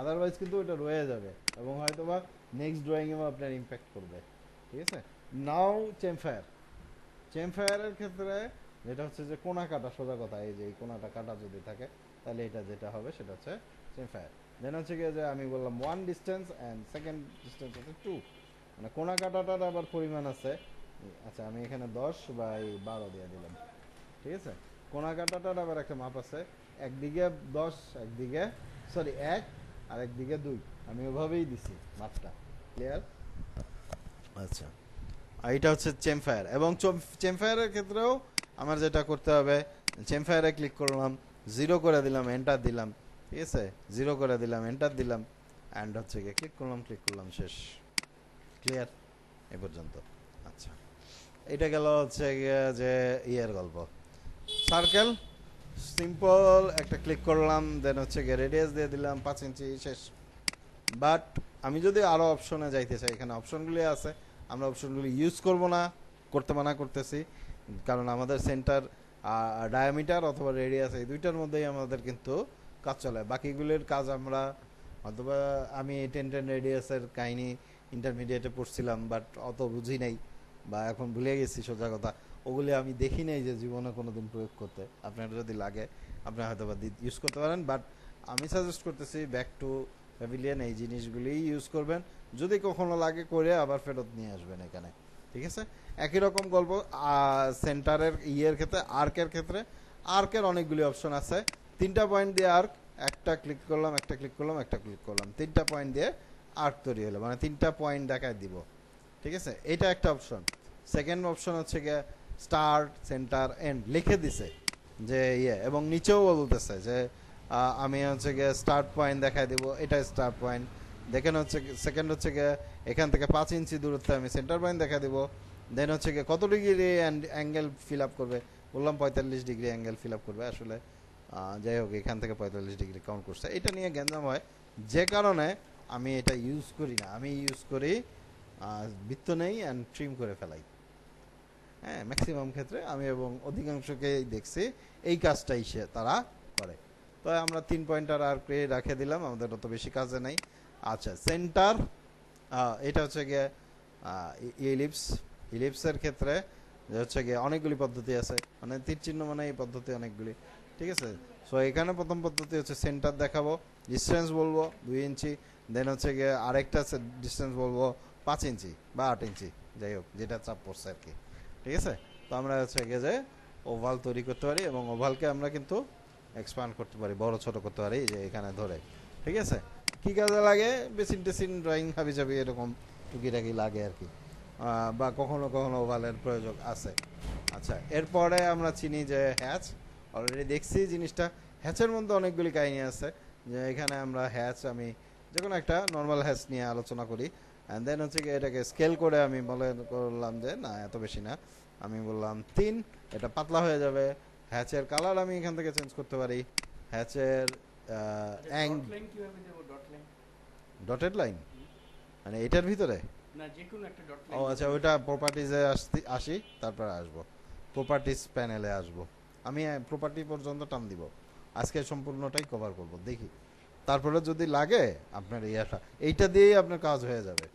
আদারওয়াইজ কিন্তু ওটা রয়ে যাবে এবং হয়তো বা নেক্সট ড্রয়িংয়েও আপনার ইম্প্যাক্ট করবে। ঠিক আছে। নাও চেমফায়ারের ক্ষেত্রে যেটা হচ্ছে যে কোণা কাটা, সোজা কথা, এই যে এই কোণাটা কাটা যদি থাকে তাহলে এটা যেটা হবে সেটা হচ্ছে চেমফায়ার। দেন হচ্ছে গিয়ে যে আমি বললাম 1 ডিস্টেন্স অ্যান্ড সেকেন্ড ডিস্টেন্স হচ্ছে 2, মানে কোণা কাটাটার আবার পরিমাণ আছে। আচ্ছা, আমি এখানে 10/12 দিয়ে দিলাম। ঠিক আছে, কোণা কাটাটার আবার একটা মাপ আছে, একদিকে 10, একদিকে সরি 1 আর একদিকে 2, আমি ওভাবেই দিছি মাপটা। ক্লিয়ার? আচ্ছা, আর এটা হচ্ছে চেমফায়ার। এবং চেমফায়ারের ক্ষেত্রেও আমার যেটা করতে হবে, চেমফায়ারে ক্লিক করলাম, 0 করে দিলাম, এন্টার দিলাম। ঠিক আছে, 0 করে দিলাম, এন্টার দিলাম, অ্যান্ড হচ্ছে গিয়ে ক্লিক করলাম, শেষ। ক্লিয়ার এ পর্যন্ত? আচ্ছা, এটা গেল হচ্ছে গিয়ে যে ইয়ের গল্প। সার্কেল সিম্পল একটা ক্লিক করলাম, দেন হচ্ছে গিয়ে রেডিয়াস দিয়ে দিলাম 5 ইঞ্চি, শেষ। বাট আমি যদি আরও অপশনে যাইতে চাই, এখানে অপশনগুলি আছে, আমরা অপশনগুলি ইউজ করব না, করতে মানা করতেছি, কারণ আমাদের সেন্টার ডায়ামিটার অথবা রেডিয়াস এই দুইটার মধ্যেই আমাদের কিন্তু কাজ চলে। বাকিগুলির কাজ আমরা অথবা আমি 10 রেডিয়াসের কাহিনী ইন্টারমিডিয়েটে পড়ছিলাম, বাট অত বুঝি নাই বা এখন ভুলে গেছি, সোজা কথা। ওগুলি আমি দেখি নাই যে জীবনে কোনো দিন প্রয়োগ করতে। আপনার যদি লাগে আপনি হয়তো বা ইউজ করতে পারেন, বাট আমি সাজেস্ট করতেছি ব্যাক টু প্যাভিলিয়ন এই জিনিসগুলিই ইউজ করবেন। যদি কখনো লাগে করে আবার ফেরত নিয়ে আসবেন এখানে। ঠিক আছে, একই রকম গল্প সেন্টারের ইয়ের ক্ষেত্রে। আর্কের অনেকগুলি অপশন আছে। 3টা পয়েন্ট দিয়ে আর্ক, একটা ক্লিক করলাম, একটা ক্লিক করলাম, একটা ক্লিক করলাম, 3টা পয়েন্ট দিয়ে আর্ক তৈরি হলো, মানে 3টা পয়েন্ট দেখায় দিব। ঠিক আছে, এটা একটা অপশন। সেকেন্ড অপশন হচ্ছে গিয়ে স্টার্ট, সেন্টার, এন্ড লিখে দিছে যে ইয়ে, এবং নিচেও বলতেছে যে আমি হচ্ছে গিয়ে স্টার্ট পয়েন্ট দেখায় দিব, এটা স্টার্ট পয়েন্ট দেখেন। হচ্ছে সেকেন্ড হচ্ছে গিয়ে এখান থেকে 5 ইঞ্চি দূরত্বে আমি সেন্টার পয়েন্ট দেখা দিব। দেন হচ্ছে গিয়ে কত ডিগ্রি অ্যাঙ্গেল ফিল আপ করবে, বললাম 45 ডিগ্রি অ্যাঙ্গেল ফিল আপ করবে। আসলে যাই হোক, এখান থেকে 45 ডিগ্রি কাউন্ট করছে। এটা নিয়ে গ্যাঞ্জাম হয়, যে কারণে আমি এটা ইউজ করি না। আমি ইউজ করি বৃত্ত নেই অ্যান্ড ট্রিম করে ফেলাই। হ্যাঁ, ম্যাক্সিমাম ক্ষেত্রে আমি এবং অধিকাংশকে দেখছি এই কাজটাই তারা করে। তো আমরা 3 পয়েন্টার আর রেখে দিলাম, আমাদের অত বেশি কাজে নাই। আচ্ছা, সেন্টার, এটা হচ্ছে গিয়ে ইলিপসের ক্ষেত্রে হচ্ছে গিয়ে অনেকগুলি পদ্ধতি আছে, মানে তীর চিহ্ন মানে এই পদ্ধতি অনেকগুলি। ঠিক আছে, সো এখানে প্রথম পদ্ধতি হচ্ছে সেন্টার দেখাবো, ডিস্টেন্স বলবো 2 ইঞ্চি, দেন হচ্ছে গিয়ে আরেকটা ডিস্টেন্স বলবো 5 ইঞ্চি বা 8 ইঞ্চি, যাই হোক যেটা চাপ পড়ছে আর কি। ঠিক আছে, তো আমরা হচ্ছে গিয়ে যে ওভাল তৈরি করতে পারি এবং ওভালকে আমরা কিন্তু এক্সপ্যান্ড করতে পারি, বড় ছোট করতে পারি, যে এখানে ধরে। ঠিক আছে, কি কাজে লাগে, বেসিন টেসিন ড্রয়িং হাবি জাবি এরকম টুকিটাকি লাগে আর কি, বা কখনো কখনো ওভালের প্রয়োজন আছে। আচ্ছা, এরপরে আমরা চিনি যে হ্যাচ, অলরেডি দেখছি জিনিসটা। হ্যাচের মধ্যে অনেকগুলি কাহিনী আছে, যে এখানে আমরা হ্যাচ, আমি যে কোনো একটা নর্মাল হ্যাচ নিয়ে আলোচনা করি, অ্যান্ড দেন হচ্ছে কি এটাকে স্কেল করে আমি করলাম যে না এত বেশি না, আমি বললাম 3, এটা পাতলা হয়ে যাবে। হ্যাচের কালার আমি এখান থেকে চেঞ্জ করতে পারি, হ্যাচের ডট লাইন কিভাবে দেব? ডট লাইন ডটেড লাইন মানে এটার ভিতরে? না, যে কোনো একটা ডট ও লাইন। আচ্ছা, ওইটা প্রপার্টিজে আসি, তারপর আসবো প্রপার্টিজ প্যানেলে আসবো। আমি প্রপার্টি পর্যন্ত টান দিব, আজকে সম্পূর্ণটাই কভার করব, দেখি তারপরে যদি লাগে আপনার ইয়াটা এইটা দিয়েই আপনার কাজ হয়ে যাবে।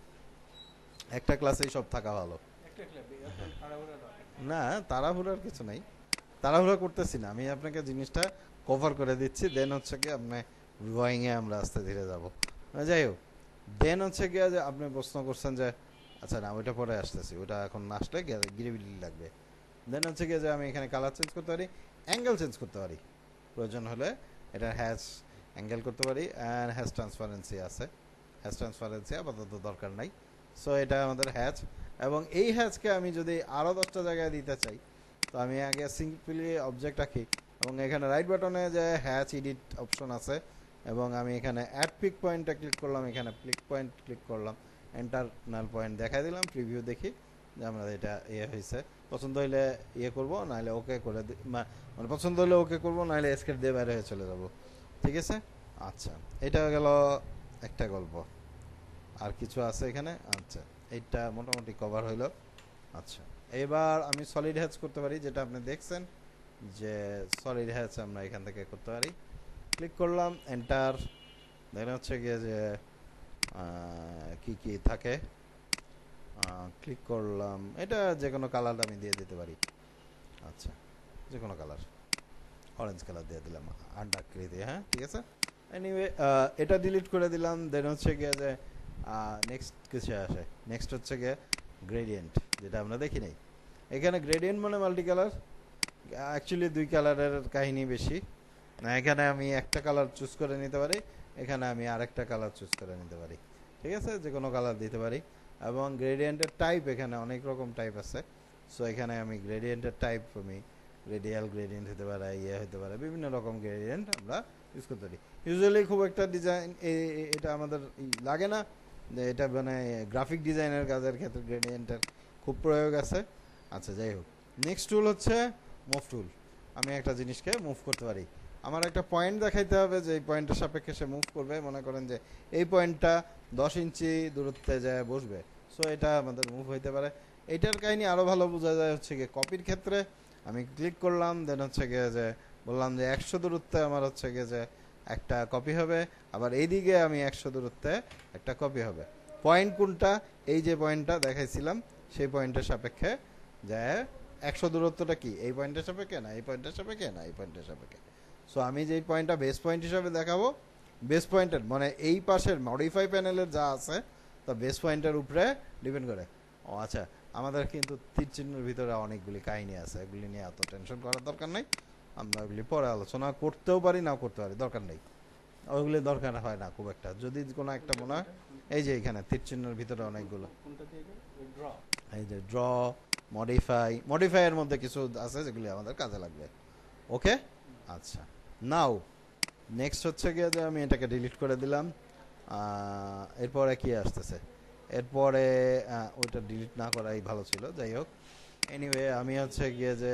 একটা ক্লাসেই সব থাকা ভালো। একটা ক্লাব এখন তাড়াহুড়া দরকার। না, তাড়াহুড়ার কিছু নাই, তাড়াহুড়া করতেছি না, আমি আপনাকে জিনিসটা কভার করে দিচ্ছি, দেন হচ্ছে কি আপনি ড্রয়িংয়ে আমরা আস্তে ধীরে যাব। যাই হোক, দেন হচ্ছে গিয়ে যে আপনি প্রশ্ন করছেন যে আচ্ছা না ওইটা পরে আসতেছি, ওটা এখন না আসলে গ্রেভিটি লাগবে। দেন হচ্ছে গিয়ে যে আমি এখানে কালার চেঞ্জ করতে পারি, অ্যাঙ্গেল চেঞ্জ করতে পারি, প্রয়োজন হলে এটা হ্যাজ অ্যাঙ্গেল করতে পারি, অ্যান্ড হ্যাজ ট্রান্সপারেন্সি আছে। হ্যাজ ট্রান্সপারেন্সি আপাতত দরকার নাই, সো এটা আমাদের হ্যাজ। এবং এই হ্যাজকে আমি যদি আরও 10টা জায়গায় দিতে চাই, তো আমি আগে সিম্পলি অবজেক্ট রাখি এবং এখানে রাইট বাটনে যে হ্যাচ এডিট অপশন আছে এবং আমি এখানে অ্যাড পিক পয়েন্টটা ক্লিক করলাম, এখানে পিক পয়েন্ট ক্লিক করলাম, এন্টার নাল পয়েন্ট দেখাই দিলাম, প্রিভিউ দেখি যে আমরা এটা ইয়ে হয়েছে। পছন্দ হইলে ইয়ে করবো, নাহলে ওকে করে মানে পছন্দ হলে ওকে করবো, নাহলে এসকেপ দিয়ে বাইরে হয়ে চলে যাবো। ঠিক আছে, আচ্ছা এটা গেল একটা গল্প। আর কিছু আছে এখানে? আচ্ছা, এইটা মোটামুটি কভার হইলো। আচ্ছা, এবার আমি সলিড হ্যাচ করতে পারি, যেটা আপনি দেখছেন যে সলিড হ্যাচ আমরা এখান থেকে করতে পারি। ক্লিক করলাম, এন্টার, দেন হচ্ছে গিয়ে যে কি কি থাকে ক্লিক করলাম, এটা যে কোনো কালার আমি দিয়ে দিতে পারি। আচ্ছা, যে কোনো কালার, অরেঞ্জ কালার দিয়ে দিলাম আন্ডাকৃতি, হ্যাঁ ঠিক আছে। এনিওয়ে এটা ডিলিট করে দিলাম। দেন হচ্ছে গিয়ে যে নেক্সট কিছু আসে, নেক্সট হচ্ছে গিয়ে গ্রেডিয়েন্ট, যেটা আমরা দেখি নাই। এখানে গ্রেডিয়েন্ট মানে মাল্টি কালার, অ্যাকচুয়ালি 2 কালারের কাহিনী বেশি। এখানে আমি একটা কালার চুজ করে নিতে পারি, এখানে আমি আরেকটা কালার চুজ করে নিতে পারি, ঠিক আছে, যে কোনো কালার দিতে পারি। এবং গ্রেডিয়েন্টের টাইপ, এখানে অনেক রকম টাইপ আছে। সো এখানে আমি গ্রেডিয়েন্টের টাইপ, আমি রেডিয়াল গ্রেডিয়েন্ট হতে পারে, ইয়ে হতে পারে, বিভিন্ন রকম গ্রেডিয়েন্ট আমরা ইউজ করতে পারি। ইউজুয়ালি খুব একটা ডিজাইন এটা আমাদের লাগে না, যে এটা মানে গ্রাফিক ডিজাইনের কাজের ক্ষেত্রে গ্রেডিয়েন্টের খুব প্রয়োগ আছে। আচ্ছা যাই হোক, নেক্সট টুল হচ্ছে মুভ টুল। আমি একটা জিনিসকে মুভ করতে পারি, আমার একটা পয়েন্ট দেখাইতে হবে যে এই পয়েন্টের সাপেক্ষে সে মুভ করবে। মনে করেন যে এই পয়েন্টটা 10 ইঞ্চি দূরত্বে যায় বসবে, সো এটা আমাদের মুভ হইতে পারে। এইটার কাহিনী আরও ভালো বোঝা যায় হচ্ছে গিয়ে কপির ক্ষেত্রে। আমি ক্লিক করলাম, দেন হচ্ছে গিয়ে যে বললাম যে 100 দূরত্বে আমার হচ্ছে গিয়ে যে একটা কপি হবে, আবার এইদিকে আমি 100 দূরত্বে একটা কপি হবে। পয়েন্ট কোনটা? এই যে পয়েন্টটা দেখাইছিলাম সেই পয়েন্টের সাপেক্ষে যে 100 দূরত্বটা কি এই পয়েন্টের সাপেক্ষে, না এই পয়েন্টের সাপেক্ষে, না এই পয়েন্টের সাপেক্ষে। সো আমি যেই পয়েন্টটা বেস পয়েন্ট হিসাবে দেখাবো, বেস পয়েন্টের মানে এই পাশের মডিফাই প্যানেলের যা আছে তা বেস পয়েন্টের উপরে ডিপেন্ড করে। ও আচ্ছা, আমাদের কিন্তু তীর চিহ্নের ভিতরে অনেকগুলি কাহিনী আছে, এগুলি নিয়ে এত টেনশন করার দরকার নেই, আমরা ওগুলি পরে আলোচনা করতেও পারি, নাও করতে পারি, দরকার নেই, ওইগুলি দরকার হয় না খুব একটা। যদি কোনো একটা মনে হয়, এই যে এখানে তীর চিহ্নের ভিতরে অনেকগুলো, কোনটা দিয়ে ড্র, এই যে ড্র, মডিফাইয়ের মধ্যে কিছু আছে যেগুলি আমাদের কাজে লাগবে। ওকে, আচ্ছা নাও নেক্সট হচ্ছে গিয়ে যে আমি এটাকে ডিলিট করে দিলাম। এরপরে কি আসতেছে? এরপরে ওইটা ডিলিট না করাই ভালো ছিল, যাই হোক। এনিওয়ে আমি হচ্ছে গিয়ে যে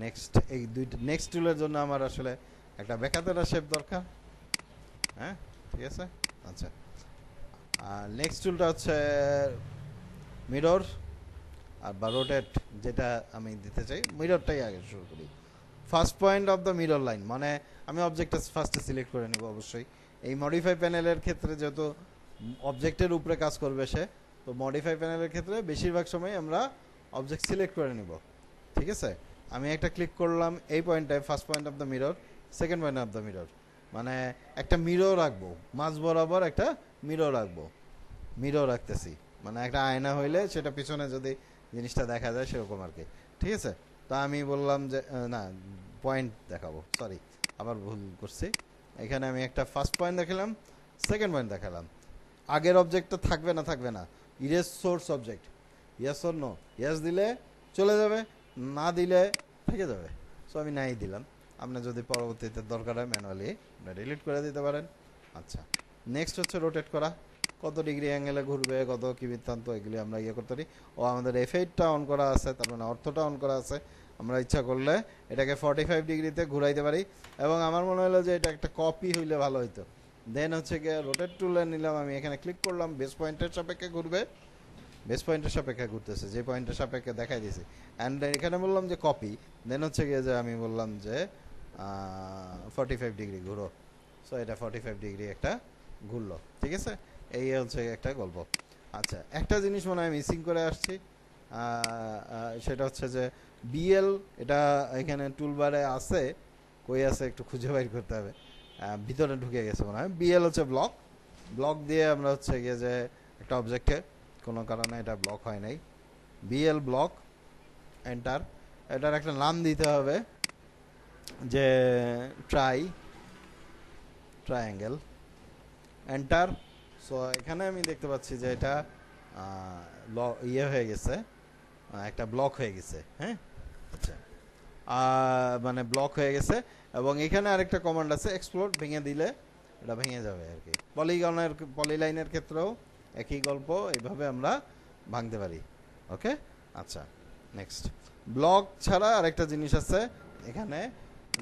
নেক্সট এই দুইটা নেক্সট টুলের জন্য আমার আসলে একটা বেকাতেরা শেপ দরকার, হ্যাঁ ঠিক আছে। আচ্ছা, নেক্সট টুলটা হচ্ছে মিরর আর বা রোটেট, যেটা আমি দিতে চাই। মিররটাই আগে শুরু করি। First point of the mirror line মানে আমি অবজেক্টটা ফার্স্টে সিলেক্ট করে নেব অবশ্যই। এই মডিফাই প্যানেলের ক্ষেত্রে যেহেতু অবজেক্টের উপরে কাজ করবে সে, তো মডিফাই প্যানেলের ক্ষেত্রে বেশিরভাগ সময় আমরা অবজেক্ট সিলেক্ট করে নেব, ঠিক আছে। আমি একটা ক্লিক করলাম এই পয়েন্টটায়, first point of the mirror, second point of the mirror, মানে একটা মিরর রাখবো, মাঝ বরাবর একটা মিরর রাখবো, মিরর রাখতেছি মানে একটা আয়না হইলে সেটা পিছনে যদি জিনিসটা দেখা যায় সেরকম আর কি, ঠিক আছে। তা আমি বললাম যে না পয়েন্ট দেখাবো, সরি আবার ভুল করছি। এখানে আমি একটা ফার্স্ট পয়েন্ট দেখালাম, সেকেন্ড পয়েন্ট দেখালাম। আগের অবজেক্টটা থাকবে না, থাকবে না, erase source object, yes or no, yes দিলে চলে যাবে, না দিলে থেকে যাবে। সো আমি নাই দিলাম, আপনি যদি পরবর্তীতে দরকার হয় ম্যানুয়ালি ডিলিট করে দিতে পারেন। আচ্ছা, নেক্সট হচ্ছে রোটেট করা, কত ডিগ্রি অ্যাঙ্গেলে ঘুরবে, কত কি বৃত্তান্ত, এগুলি আমরা ইয়ে করতে পারি। ও আমাদের F8টা অন করা আছে, তার মানে অর্থটা অন করা আছে। আমরা ইচ্ছা করলে এটাকে 45 ডিগ্রিতে ঘুরাইতে পারি। এবং আমার মনে হলো যে এটা একটা কপি হইলে ভালো হইতো। দেন হচ্ছে গিয়ে রোটেট টুলে নিলাম, আমি এখানে ক্লিক করলাম, বেস পয়েন্টের সাপেক্ষে ঘুরবে, বেস পয়েন্টের সাপেক্ষে ঘুরতেছে, যে পয়েন্টের সাপেক্ষে দেখাই দিয়েছি। অ্যান্ড এখানে বললাম যে কপি, দেন হচ্ছে গিয়ে যে আমি বললাম যে 45 ডিগ্রি ঘুরো। সো এটা 45 ডিগ্রি একটা ঘুরলো, ঠিক আছে। এই হচ্ছে একটা গল্প। আচ্ছা, একটা জিনিস মনে হয় মিসিং করে আসছি, সেটা হচ্ছে যে বিএল, এটা এখানে টুলবারে আছে, কই আছে একটু খুঁজে বাইর করতে হবে, ভিতরে ঢুকে গেছে মনে হয়। বিএল হচ্ছে ব্লক, ব্লক দিয়ে আমরা হচ্ছে গিয়ে যে একটা অবজেক্টে, কোনো কারণে এটা ব্লক হয় নাই, বিএল ব্লক, এন্টার। এটার একটা নাম দিতে হবে যে ট্রায়াঙ্গেল, এন্টার। সো এখানে আমি দেখতে পাচ্ছি যে এটা ইয়ে হয়ে গেছে, একটা ব্লক হয়ে গেছে। হ্যাঁ, আচ্ছা, মানে ব্লক হয়ে গেছে। এবং এখানে আরেকটা কমান্ড আছে, এক্সপ্লোড, ভেঙে দিলে এটা ভেঙে যাবে আর কি। পলিলাইনের ক্ষেত্রেও একই গল্প, এইভাবে আমরা ভাঙতে পারি। ওকে, আচ্ছা, নেক্সট। ব্লক ছাড়া আরেকটা জিনিস আছে, এখানে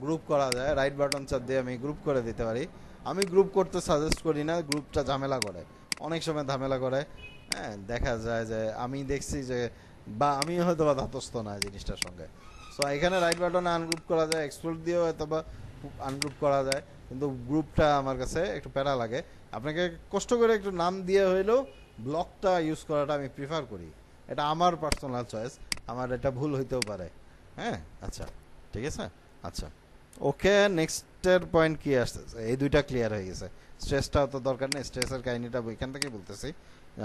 গ্রুপ করা যায়, রাইট বাটন চাপ দিয়ে আমি গ্রুপ করে দিতে পারি। আমি গ্রুপ করতে সাজেস্ট করি না, গ্রুপটা ঝামেলা করে, অনেক সময় ঝামেলা করে। হ্যাঁ, দেখা যায় যে আমি দেখছি যে, বা আমি হয়তো বা ধাতস্থ না জিনিসটার সঙ্গে। সো এখানে রাইট বাটনে আনগ্রুপ করা যায়, এক্সপ্লোর দিয়েও হয়তো বা আনগ্রুপ করা যায়, কিন্তু গ্রুপটা আমার কাছে একটু প্যারা লাগে। আপনাকে কষ্ট করে একটু নাম দিয়ে হইলেও ব্লকটা ইউজ করাটা আমি প্রিফার করি। এটা আমার পার্সোনাল চয়েস, আমার এটা ভুল হইতেও পারে। হ্যাঁ, আচ্ছা, ঠিক আছে। আচ্ছা, ওকে, নেক্সটের পয়েন্ট কি আসতেছে? এই দুইটা ক্লিয়ার হয়ে গেছে। স্ট্রেসটাও তো দরকার নেই, স্ট্রেসের কাহিনীটা এখান থেকেই বলতেছি।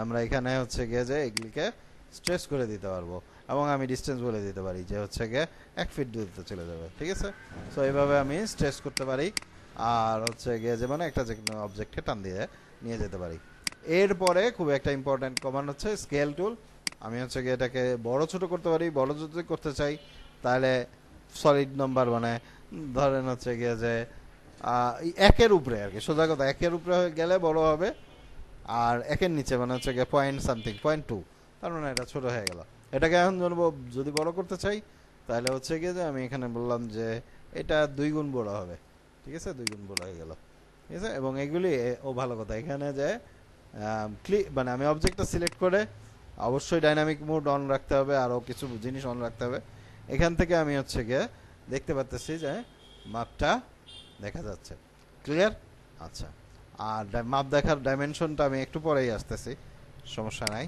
আমরা এখানে হচ্ছে গিয়ে যে এগুলিকে স্ট্রেস করে দিতে পারবো, এবং আমি ডিস্টেন্স বলে দিতে পারি যে হচ্ছে গিয়ে 1 ফিট দূরত্বে চলে যাবে, ঠিক আছে। সো এইভাবে আমি স্ট্রেস করতে পারি, আর হচ্ছে গিয়ে যে মানে একটা যে কোনো অবজেক্টকে টান দিয়ে নিয়ে যেতে পারি। এরপরে খুব একটা ইম্পর্ট্যান্ট কমান্ড হচ্ছে স্কেল টুল। আমি হচ্ছে গিয়ে এটাকে বড় ছোট করতে পারি। বড় যদি করতে চাই তাহলে সলিড নাম্বার, মানে ধরেন হচ্ছে গিয়ে যে একের উপরে আর কি, সোজা কথা, একের উপরে গেলে বড় হবে, আর একের নিচে মানে হচ্ছে গিয়ে পয়েন্ট সামথিং, 0.2, তার মানে এটা ছোট হয়ে গেল। এটাকে এখন যদি বড় করতে চাই তাহলে হচ্ছে গিয়ে যে আমি এখানে বললাম যে এটা 2 গুণ বড় হবে, ঠিক আছে, 2 গুণ বড় হয়ে গেল, ঠিক আছে। এবং এগুলি ভালো কথা, এখানে যে মানে আমি অবজেক্টটা সিলেক্ট করে অবশ্যই ডাইনামিক মোড অন রাখতে হবে, আরও কিছু জিনিস অন রাখতে হবে। এখান থেকে আমি হচ্ছে গিয়ে দেখতে পাচ্ছি যে মাপটা দেখা যাচ্ছে, ক্লিয়ার। আচ্ছা, আর মাপ দেখার ডাইমেনশনটা আমি একটু পরেই আসতেছি, সমস্যা নাই।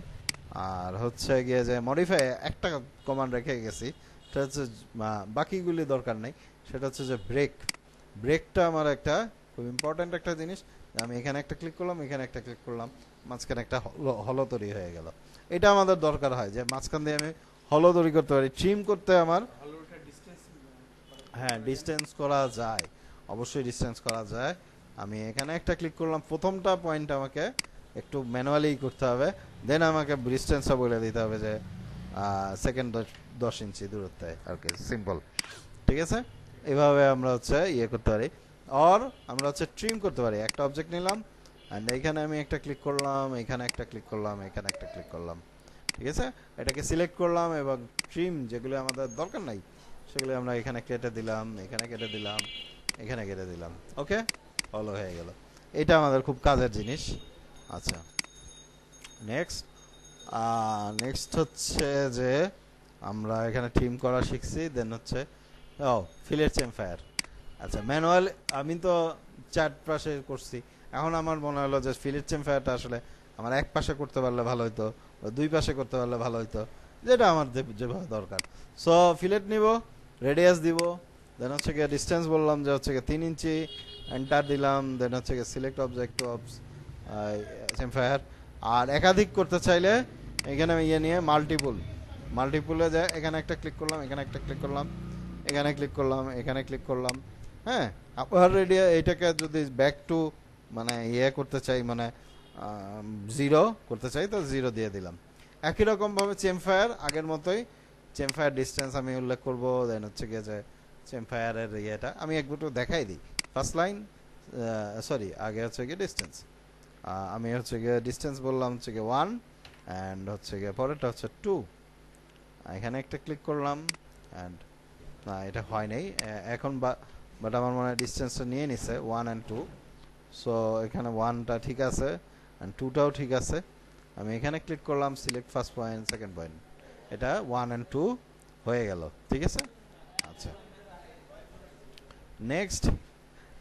আর হচ্ছে গিয়ে যে মডিফাই একটা কমান্ড রেখে গেছি, সেটা হচ্ছে বাকিগুলি দরকার নেই, সেটা হচ্ছে যে ব্রেকটা আমার একটা খুব ইম্পর্ট্যান্ট একটা জিনিস। আমি এখানে একটা ক্লিক করলাম, এখানে একটা ক্লিক করলাম, মাঝখানে একটা হলো তৈরি হয়ে গেল। এটা আমাদের দরকার হয় যে মাঝখান দিয়ে আমি হলো তৈরি করতে পারি, ট্রিম করতে আমার। হ্যাঁ, ডিস্টেন্স করা যায়, অবশ্যই ডিস্টেন্স করা যায়। আমি এখানে একটা ক্লিক করলাম, প্রথমটা পয়েন্ট আমাকে একটু ম্যানুয়ালি করতে হবে, দেন আমাকে ডিস্টেন্সটা বলে দিতে হবে যে সেকেন্ড 10 ইঞ্চি দূরত্বে আর কি, সিম্পল, ঠিক আছে। এভাবে আমরা হচ্ছে ইয়ে করতে পারি। আর আমরা হচ্ছে ট্রিম করতে পারি। একটা অবজেক্ট নিলাম, অ্যান্ড এইখানে আমি একটা ক্লিক করলাম, এখানে একটা ক্লিক করলাম, এখানে একটা ক্লিক করলাম, ঠিক আছে। এটাকে সিলেক্ট করলাম, এবং ট্রিম যেগুলো আমাদের দরকার নাই সেগুলো আমরা এখানে কেটে দিলাম, এখানে কেটে দিলাম, এখানে কেটে দিলাম, ওকে, হলো হয়ে গেল। এটা আমাদের খুব কাজের জিনিস। আচ্ছা, নেক্সট হচ্ছে যে আমরা এখানে ট্রিম করা শিখছি, দেন হচ্ছে ফিলের চেমফায়ার। আচ্ছা, ম্যানুয়াল আমি তো 4 পাশে করছি, এখন আমার মনে হলো যে ফিলের চেমফায়ারটা আসলে আমার এক পাশে করতে পারলে ভালো হইতো, বা 2 পাশে করতে পারলে ভালো হইতো, যেটা আমার যেভাবে দরকার। সো ফিলেট নিব, রেডিয়াস দিব, দেন হচ্ছে গিয়ে ডিস্টেন্স বললাম যে হচ্ছে গিয়ে 3 ইঞ্চি, এন্টার দিলাম, দেন হচ্ছে গিয়ে সিলেক্ট অবজেক্ট টু চেমফায়ার। আর একাধিক করতে চাইলে এখানে ইয়ে নিয়ে মাল্টিপুলে যায়, এখানে একটা ক্লিক করলাম, এখানে একটা ক্লিক করলাম, এখানে ক্লিক করলাম, এখানে ক্লিক করলাম। হ্যাঁ, আপার রেডিয়া এইটাকে যদি ব্যাক টু মানে ইয়ে করতে চাই, মানে 0 করতে চাই, তো 0 দিয়ে দিলাম। একই রকমভাবে চেমফায়ার আগের মতোই, চেমফায়ার ডিস্টেন্স আমি উল্লেখ করব, দেন হচ্ছে গিয়ে যে চেমফায়ারের ইয়েটা আমি একটু দেখাই দিই। ফার্স্ট লাইন, সরি, আগে হচ্ছে গিয়ে ডিস্টেন্স, আমি হচ্ছে গিয়ে ডিস্টেন্স বললাম হচ্ছে গিয়ে 1, অ্যান্ড হচ্ছে গিয়ে পরেরটা হচ্ছে 2। এখানে একটা ক্লিক করলাম, অ্যান্ড না এটা হয় নাই এখন, বাট আমার মনে হয় ডিস্টেন্সটা নিয়ে নিছে 1 and 2। সো এখানে 1টা ঠিক আছে অ্যান্ড 2টাও ঠিক আছে। আমি এখানে ক্লিক করলাম, select first point, second point, এটা 1 and 2 হয়ে গেল, ঠিক আছে। আচ্ছা,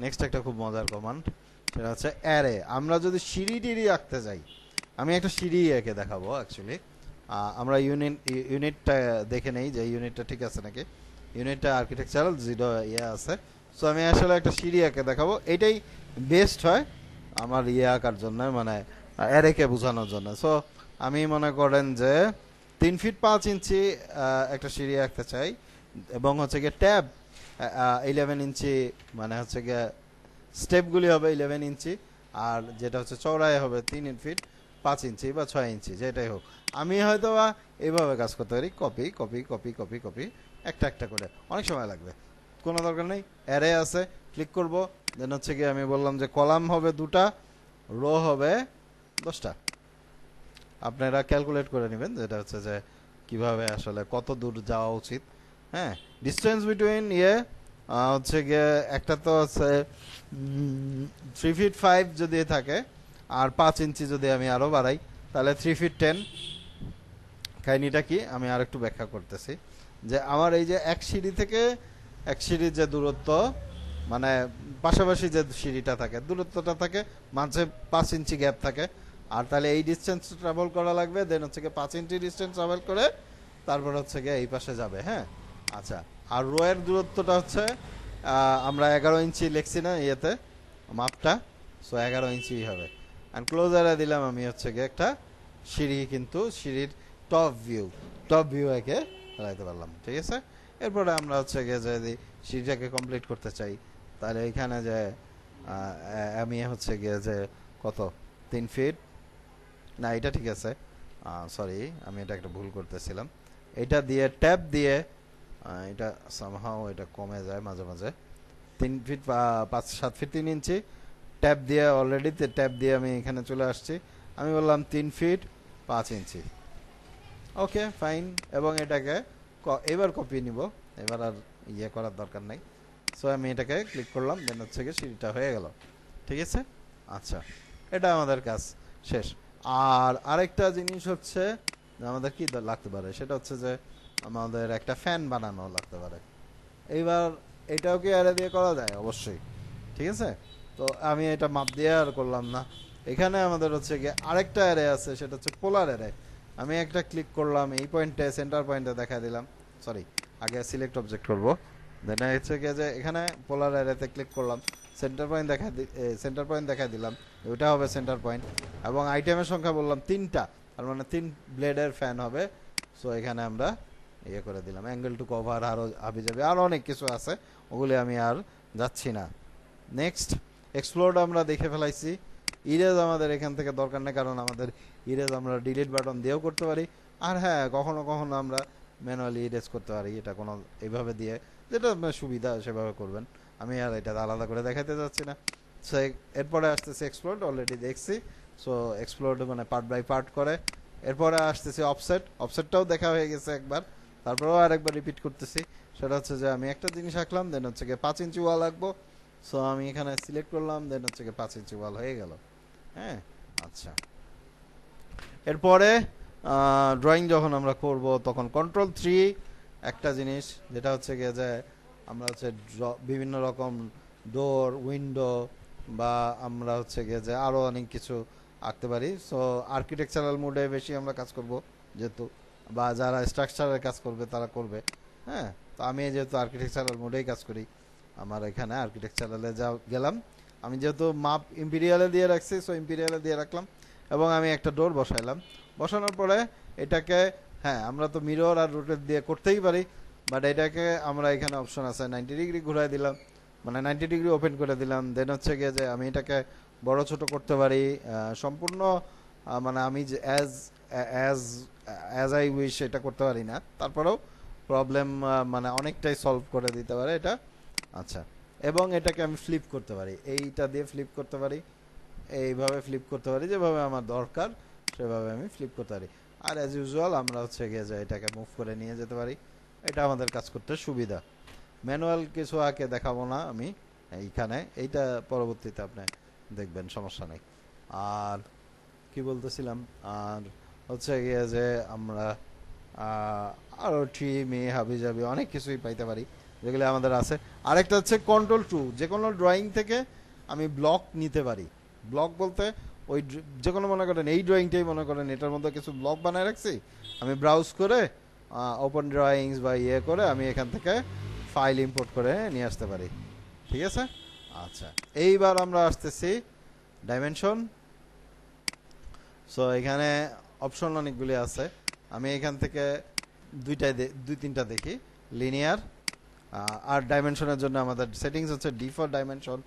নেক্সট একটা খুব মজার কমান্ড, সেটা হচ্ছে অ্যারে। আমরা যদি সিঁড়ি টিড়ি আঁকতে যাই, আমি একটা সিঁড়ি এঁকে দেখাবো অ্যাকচুয়ালি। আমরা ইউনিটটা দেখে নেই যে ইউনিটটা ঠিক আছে নাকি। ইউনিটটা আর্কিটেকচারাল 0 আছে। সো আমি আসলে একটা সিঁড়ি এঁকে দেখাবো, এটাই বেস্ট হয় আমার আঁকার জন্য, মানে অ্যারেকে বোঝানোর জন্য। সো আমি মনে করেন যে 3 ফিট 5 ইঞ্চি একটা সিঁড়ি আঁকতে চাই, এবং হচ্ছে গিয়ে ট্যাব 11 ইঞ্চি, মানে হচ্ছে গিয়ে স্টেপগুলি হবে 11 ইঞ্চি, আর যেটা হচ্ছে চওড়ায় হবে 3 ফিট 5 ইঞ্চি বা 6 ইঞ্চি, যেটাই হোক। আমি হয়তো বা এইভাবে কাজ করতে পারি, copy copy copy copy copy, একটা করে, অনেক সময় লাগবে, কোনো দরকার নেই। অ্যারে আছে, ক্লিক করব, দেন হচ্ছে গিয়ে আমি বললাম যে কলাম হবে 2টা, রো হবে 10টা। আপনারা ক্যালকুলেট করে নেবেন যেটা হচ্ছে যে কিভাবে আসলে কত দূর যাওয়া উচিত। হ্যাঁ, ডিস্টেন্স বিটুইন হচ্ছে গিয়ে একটা তো হচ্ছে 3 ফিট 5 যদি থাকে, আর 5 ইঞ্চি যদি আমি আরো বাড়াই, তাহলে 3 ফিট 10। কাহিনিটা কি আমি আর একটু ব্যাখ্যা করতেছি, যে আমার এই যে এক সিঁড়ি থেকে এক সিঁড়ির যে দূরত্ব, মানে পাশাপাশি যে সিঁড়িটা থাকে, দূরত্বটা থাকে মাঝে 5 ইঞ্চি গ্যাপ থাকে, আর তাহলে এই ডিস্টেন্স ট্রাভেল করা লাগবে, দেন হচ্ছে গিয়ে 5 ইঞ্চি ডিস্টেন্স ট্রাভেল করে তারপর হচ্ছে গিয়ে এই পাশে যাবে। হ্যাঁ, আচ্ছা, আর রো এর দূরত্বটা হচ্ছে আমরা 11 ইঞ্চি লিখছি না ইয়েতে মাপটা, সো 11 ইঞ্চি হবে। অ্যান্ড ক্লোজারে দিলাম আমি হচ্ছে গিয়ে একটা সিঁড়ি, কিন্তু সিঁড়ির টপ ভিউ একে লাগাইতে পারলাম, ঠিক আছে। এরপরে আমরা হচ্ছে গিয়ে যদি সিঁড়িটাকে কমপ্লিট করতে চাই, তাহলে এখানে যে আমি হচ্ছে গিয়ে যে কত 3 ফিট, না এটা ঠিক আছে, সরি আমি এটা একটা ভুল করতেছিলাম, এটা দিয়ে ট্যাব দিয়ে এটা সামহাও এটা কমে যায় মাঝে মাঝে, 3 ফিট 7 ফিট 3 ইঞ্চি, ট্যাব দিয়ে অলরেডি ট্যাব দিয়ে আমি এখানে চলে আসছি, আমি বললাম 3 ফিট 5 ইঞ্চি, ওকে ফাইন। এবং এটাকে এবার কপি নিব, এবার আর করার দরকার নাই। সো আমি এটাকে ক্লিক করলাম, দেন হচ্ছে গিয়ে সিঁড়িটা হয়ে গেল, ঠিক আছে। আচ্ছা, এটা আমাদের কাজ শেষ। আর আরেকটা জিনিস হচ্ছে আমাদের কি লাগতে পারে, সেটা হচ্ছে যে আমাদের একটা ফ্যান বানানো লাগতে পারে। এইবার এটাও কি অ্যারে দিয়ে করা যায়? অবশ্যই, ঠিক আছে। তো আমি এটা মাপ দিয়ে আর করলাম না। এখানে আমাদের হচ্ছে গিয়ে আরেকটা অ্যারে আছে, সেটা হচ্ছে পোলার অ্যারে। আমি একটা ক্লিক করলাম, এই পয়েন্টে সেন্টার পয়েন্টে দেখা দিলাম, সরি আগে সিলেক্ট অবজেক্ট করব, দেন হচ্ছে গিয়ে যে এখানে পোলার অ্যারেতে ক্লিক করলাম, সেন্টার পয়েন্ট দেখা দিলাম, ওইটা হবে সেন্টার পয়েন্ট, এবং আইটেমের সংখ্যা বললাম 3টা, তার মানে 3 ব্লেডের ফ্যান হবে। সো এখানে আমরা করে দিলাম, অ্যাঙ্গেল টু কভার, আরও আবি যাবে, আরও অনেক কিছু আছে, ওগুলি আমি আর যাচ্ছি না। নেক্সট, এক্সপ্লোর আমরা দেখে ফেলাইছি। ইরেজ আমাদের এখান থেকে দরকার নেই, কারণ আমাদের ইরেজ আমরা ডিলিট বাটন দিয়েও করতে পারি, আর হ্যাঁ কখনো কখনো আমরা ম্যানুয়ালি ইরেজ করতে পারি, এটা কোনো এইভাবে দিয়ে যেটা আপনার সুবিধা সেভাবে করবেন, আমি আর এটা আলাদা করে দেখাতে যাচ্ছি না। সো এরপরে আসতেছে এক্সপ্লোর, অলরেডি দেখছি। সো এক্সপ্লোর মানে পার্ট বাই পার্ট করে। এরপরে আসতেছে অফসেটটাও দেখা হয়ে গেছে একবার, তারপরেও আরেকবার রিপিট করতেছি। সেটা হচ্ছে যে আমি একটা জিনিস আঁকলাম, দেন হচ্ছে গিয়ে 5 ইঞ্চি ওয়াল আঁকবো। সো আমি এখানে সিলেক্ট করলাম, দেন হচ্ছে গিয়ে 5 ইঞ্চি ওয়াল হয়ে গেল। হ্যাঁ, আচ্ছা, এরপরে ড্রয়িং যখন আমরা করব তখন Ctrl+3 একটা জিনিস, যেটা হচ্ছে গিয়ে যে আমরা হচ্ছে বিভিন্ন রকম ডোর, উইন্ডো, বা আমরা হচ্ছে গিয়ে যে আরও অনেক কিছু আঁকতে পারি। সো আর্কিটেকচারাল মোডে বেশি আমরা কাজ করব যেহেতু, বা যারা স্ট্রাকচারের কাজ করবে তারা করবে। হ্যাঁ, তো আমি যেহেতু আর্কিটেকচারাল মোডেই কাজ করি, আমার এখানে আর্কিটেকচারালে যা গেলাম, আমি যেহেতু মাপ ইম্পিরিয়ালে দিয়ে রাখছি, সো ইম্পিরিয়ালে দিয়ে রাখলাম, এবং আমি একটা ডোর বসাইলাম। বসানোর পরে এটাকে, হ্যাঁ আমরা তো মিরর আর রোটেট দিয়ে করতেই পারি, বাট এটাকে আমরা এখানে অপশন আছে 90 ডিগ্রি ঘুরাই দিলাম, মানে 90 ডিগ্রি ওপেন করে দিলাম। দেন হচ্ছে গিয়ে যে আমি এটাকে বড় ছোট করতে পারি সম্পূর্ণ, মানে আমি যে অ্যাজ আই উইশ এটা করতে পারি না, তারপরেও প্রবলেম মানে অনেকটাই সলভ করে দিতে পারে এটা। আচ্ছা, এবং এটাকে আমি ফ্লিপ করতে পারি, এইটা দিয়ে ফ্লিপ করতে পারি, এইভাবে ফ্লিপ করতে পারি, যেভাবে আমার দরকার সেভাবে আমি ফ্লিপ করতে পারি। আর অ্যাজ ইউজুয়াল আমরা হচ্ছে গিয়ে যে এটাকে মুভ করে নিয়ে যেতে পারি, এটা আমাদের কাজ করতে সুবিধা। ম্যানুয়াল কিছু আঁকে দেখাবো না আমি এইখানে, এইটা পরবর্তীতে আপনি দেখবেন, সমস্যা নেই। আর কি বলতেছিলাম, আর হচ্ছে গিয়ে যে আমরা আরও ট্রি মেয়ে হাবি যাবি অনেক কিছুই পাইতে পারি যেগুলো আমাদের আছে। আরেকটা হচ্ছে কন্ট্রোল 2, যে কোনো ড্রয়িং থেকে আমি ব্লক নিতে পারি। ব্লক বলতে ওই যে কোনো মনে করেন এই ড্রয়িংটাই মনে করেন এটার মধ্যে কিছু ব্লক বানায় রাখছি, আমি ব্রাউজ করে ওপেন ড্রয়িংস বা ইয়ে করে আমি এখান থেকে ফাইল ইম্পোর্ট করে নিয়ে আসতে পারি। ঠিক আছে? আচ্ছা, এইবার আমরা আসতেছি ডাইমেনশন। সো এখানে অপশন অনেকগুলি আছে, আমি এখান থেকে দুই তিনটা দেখি। লিনিয়ার আর ডাইমেনশনের জন্য আমাদের সেটিংস হচ্ছে ডি ফর ডাইমেনশন,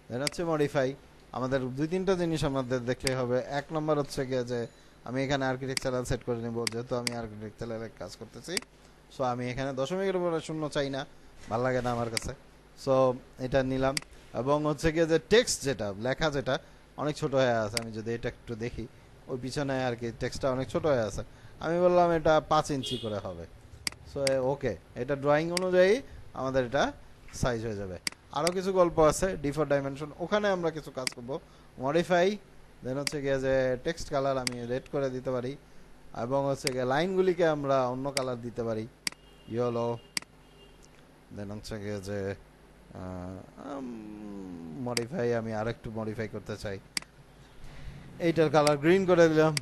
দেন হচ্ছে মডিফাই। আমাদের দুই তিনটা জিনিস আমাদের দেখলেই হবে। এক নম্বর হচ্ছে গিয়ে যে আমি এখানে আর্কিটেকচারাল সেট করে নেব, যেহেতু আমি আর্কিটেকচারাল কাজ করতেছি। সো আমি এখানে দশমিকের উপরে শূন্য চাই না, ভালো লাগে না আমার কাছে। সো এটা নিলাম। এবং হচ্ছে গিয়ে যে টেক্সট যেটা লেখা যেটা অনেক ছোট হয়ে আছে, আমি যদি এটা একটু দেখি ওই পিছনে আর কি টেক্সটটা অনেক ছোট হয়ে আছে, আমি বললাম এটা 5 ইঞ্চি করে হবে। সো ওকে, এটা ড্রয়িং অনুযায়ী আমাদের এটা সাইজ হয়ে যাবে। আরও কিছু গল্প আছে ডিফর ডাইমেনশন, ওখানে আমরা কিছু কাজ করব। মডিফাই, দেন হচ্ছে গিয়ে যে টেক্সট কালার আমি রেড করে দিতে পারি, এবং হচ্ছে গিয়ে লাইনগুলিকে আমরা অন্য কালার দিতে পারি, ইয়েলো। দেন হচ্ছে গিয়ে যে মডিফাই, আমি আরেকটু মডিফাই করতে চাই, এইটার কালার গ্রিন করে দিলাম,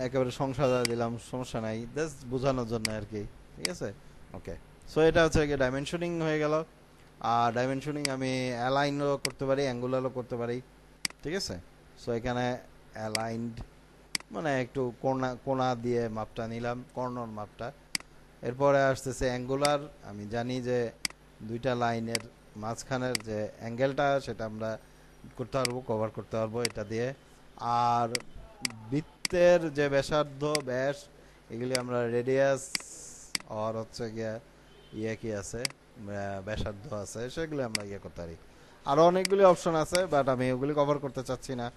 একেবারে সংসাদা দিলাম, সমস্যা নাই, জাস্ট বোঝানোর জন্য আর কি। ঠিক আছে? ওকে, সো এটা হচ্ছে গিয়ে ডাইমেনশনিং হয়ে গেল। আর ডাইমেনশনিং আমি অ্যালাইনও করতে পারি, অ্যাঙ্গুলারও করতে পারি। ঠিক আছে? সো এখানে অ্যালাইন্ড মানে একটু কোনা কোনা দিয়ে মাপটা নিলাম, কর্নার মাপটা। এরপরে আসতেছে অ্যাঙ্গুলার, আমি জানি যে দুইটা লাইনের মাঝখানের যে অ্যাঙ্গেলটা সেটা আমরা করতে পারবো, কভার করতে পারবো এটা দিয়ে। আর বৃত্তের যে ব্যাসার্ধ ব্যাস এগুলি আমরা রেডিয়াস আর হচ্ছে গিয়া ইয়ে কি আছে ব্যাসার্ধ আছে সেগুলো আমরা ইয়ে করতে পারি। আরও অনেকগুলি অপশন আছে, বাট আমি ওগুলি কভার করতে চাচ্ছি না।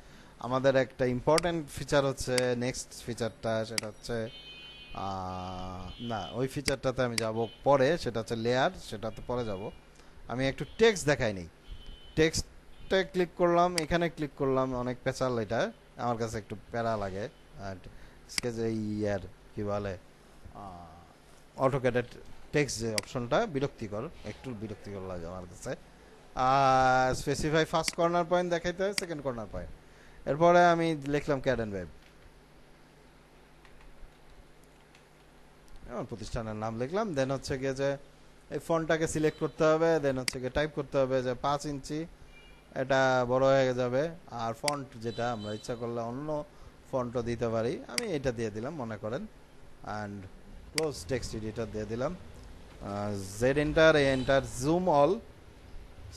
আমাদের একটা ইম্পর্টেন্ট ফিচার হচ্ছে নেক্সট ফিচারটা, সেটা হচ্ছে না ওই ফিচারটাতে আমি যাব পরে, সেটা হচ্ছে লেয়ার, সেটাতে পরে যাব। আমি একটু টেক্সট দেখাই নেই। টেক্সটে ক্লিক করলাম, এখানে ক্লিক করলাম, অনেক পেঁচাল, এটা আমার কাছে একটু প্যারা লাগে। আর স্কেচে ইয়ার কি বলে অটোক্যাডের টেক্সট যে অপশনটা বিরক্তিকর, একটু বিরক্তিকর লাগে আমার কাছে। স্পেসিফাই ফার্স্ট কর্নার পয়েন্ট দেখাইতে হয়, সেকেন্ড কর্নার পয়েন্ট। এরপরে আমি লিখলাম ক্যাড এন্ড ওয়েব, প্রতিষ্ঠানের নাম লিখলাম। দেন হচ্ছে গিয়ে যে এই ফন্টটাকে সিলেক্ট করতে হবে, দেন হচ্ছে গিয়ে টাইপ করতে হবে যে 5 ইঞ্চি, এটা বড় হয়ে যাবে। আর ফন্ট যেটা আমরা ইচ্ছা করলে অন্য ফন্টও দিতে পারি, আমি এটা দিয়ে দিলাম মনে করেন। অ্যান্ড ক্লোজ টেক্সট এডিটর দিয়ে দিলাম, Z enter, A enter, zoom all.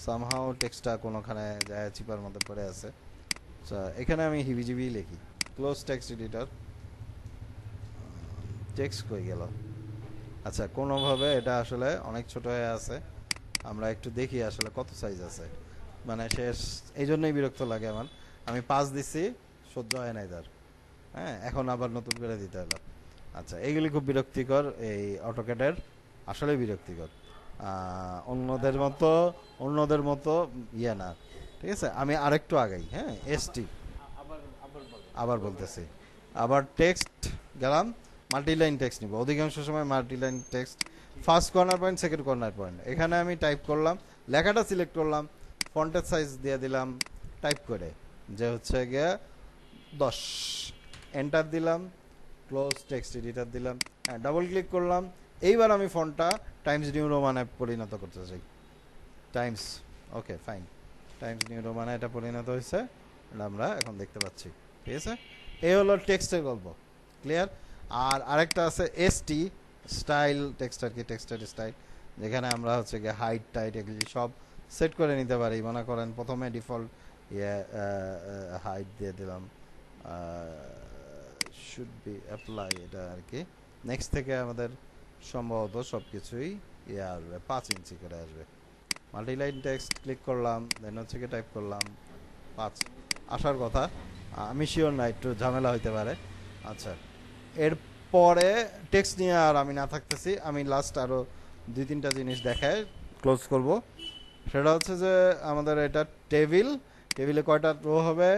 Somehow টেক্সটটা কোনোখানে যায় চিপার মধ্যে পড়ে আছে, এখানে আমি হিবিজিবি লিখি। ক্লোজ টেক্সট এডিটর, টেক্সট কই গেল? আচ্ছা, কোনোভাবে এটা আসলে অনেক ছোট হয়ে আছে, আমরা একটু দেখি আসলে কত সাইজ আছে। মানে শেষ, এই জন্যই বিরক্ত লাগে আমার। আমি 5 দিচ্ছি, সহ্য হয় নাই তার। হ্যাঁ, এখন আবার নতুন করে দিতে হলো। আচ্ছা, এইগুলি খুব বিরক্তিকর, এই অটোক্যাডের আসলে বিরক্তিকর। অন্যদের মতো ইয়ে না। ঠিক আছে, আমি আরেকটু আগাই। হ্যাঁ, এসটি আবার বলতেছি, আবার টেক্সট গেলাম, মাল্টিলাইন টেক্সট নিব অধিকাংশ সময়। Multiline text, first corner point, second corner point, এখানে আমি টাইপ করলাম, লেখাটা সিলেক্ট করলাম, ফন্টের সাইজ দিয়ে দিলাম টাইপ করে যে হচ্ছে গিয়ে 10, এন্টার দিলাম, ক্লোজ টেক্সট এডিটর দিলাম, হ্যাঁ, ডাবল ক্লিক করলাম। এইবার আমি ফন্টটা টাইমস নিউ রোমানে পরিণত করতে চাই। Times, okay fine, Times New রোমানে এটা পরিণত হয়েছে, এটা আমরা এখন দেখতে পাচ্ছি। ঠিক আছে, এই হলো টেক্সটের গল্প, ক্লিয়ার। আর আরেকটা আছে এসটি, স্টাইল টেক্সট আর কি, টেক্সটের স্টাইল, যেখানে আমরা হচ্ছে গিয়ে হাইট টাইট এগুলি সব সেট করে নিতে পারি। মনে করেন প্রথমে ডিফল্ট হাইট দিয়ে দিলাম, শুড বি অ্যাপ্লাই এটা আর কি। নেক্সট থেকে আমাদের সম্ভবত সব কিছুই আসবে, 5 ইঞ্চি করে আসবে। মাল্টিলাইন টেক্সট ক্লিক করলাম, দেন হচ্ছে গিয়ে টাইপ করলাম 5 আসার কথা, আমি শিওর না, একটু ঝামেলা হইতে পারে। আচ্ছা, এরপরে টেক্সট নিয়ে আর আমি না থাকতেছি, আমি লাস্ট আরও 2-3টা জিনিস দেখাই ক্লোজ করব, সেটা হচ্ছে যে আমাদের এটা টেবিলে কয়টা রো হবে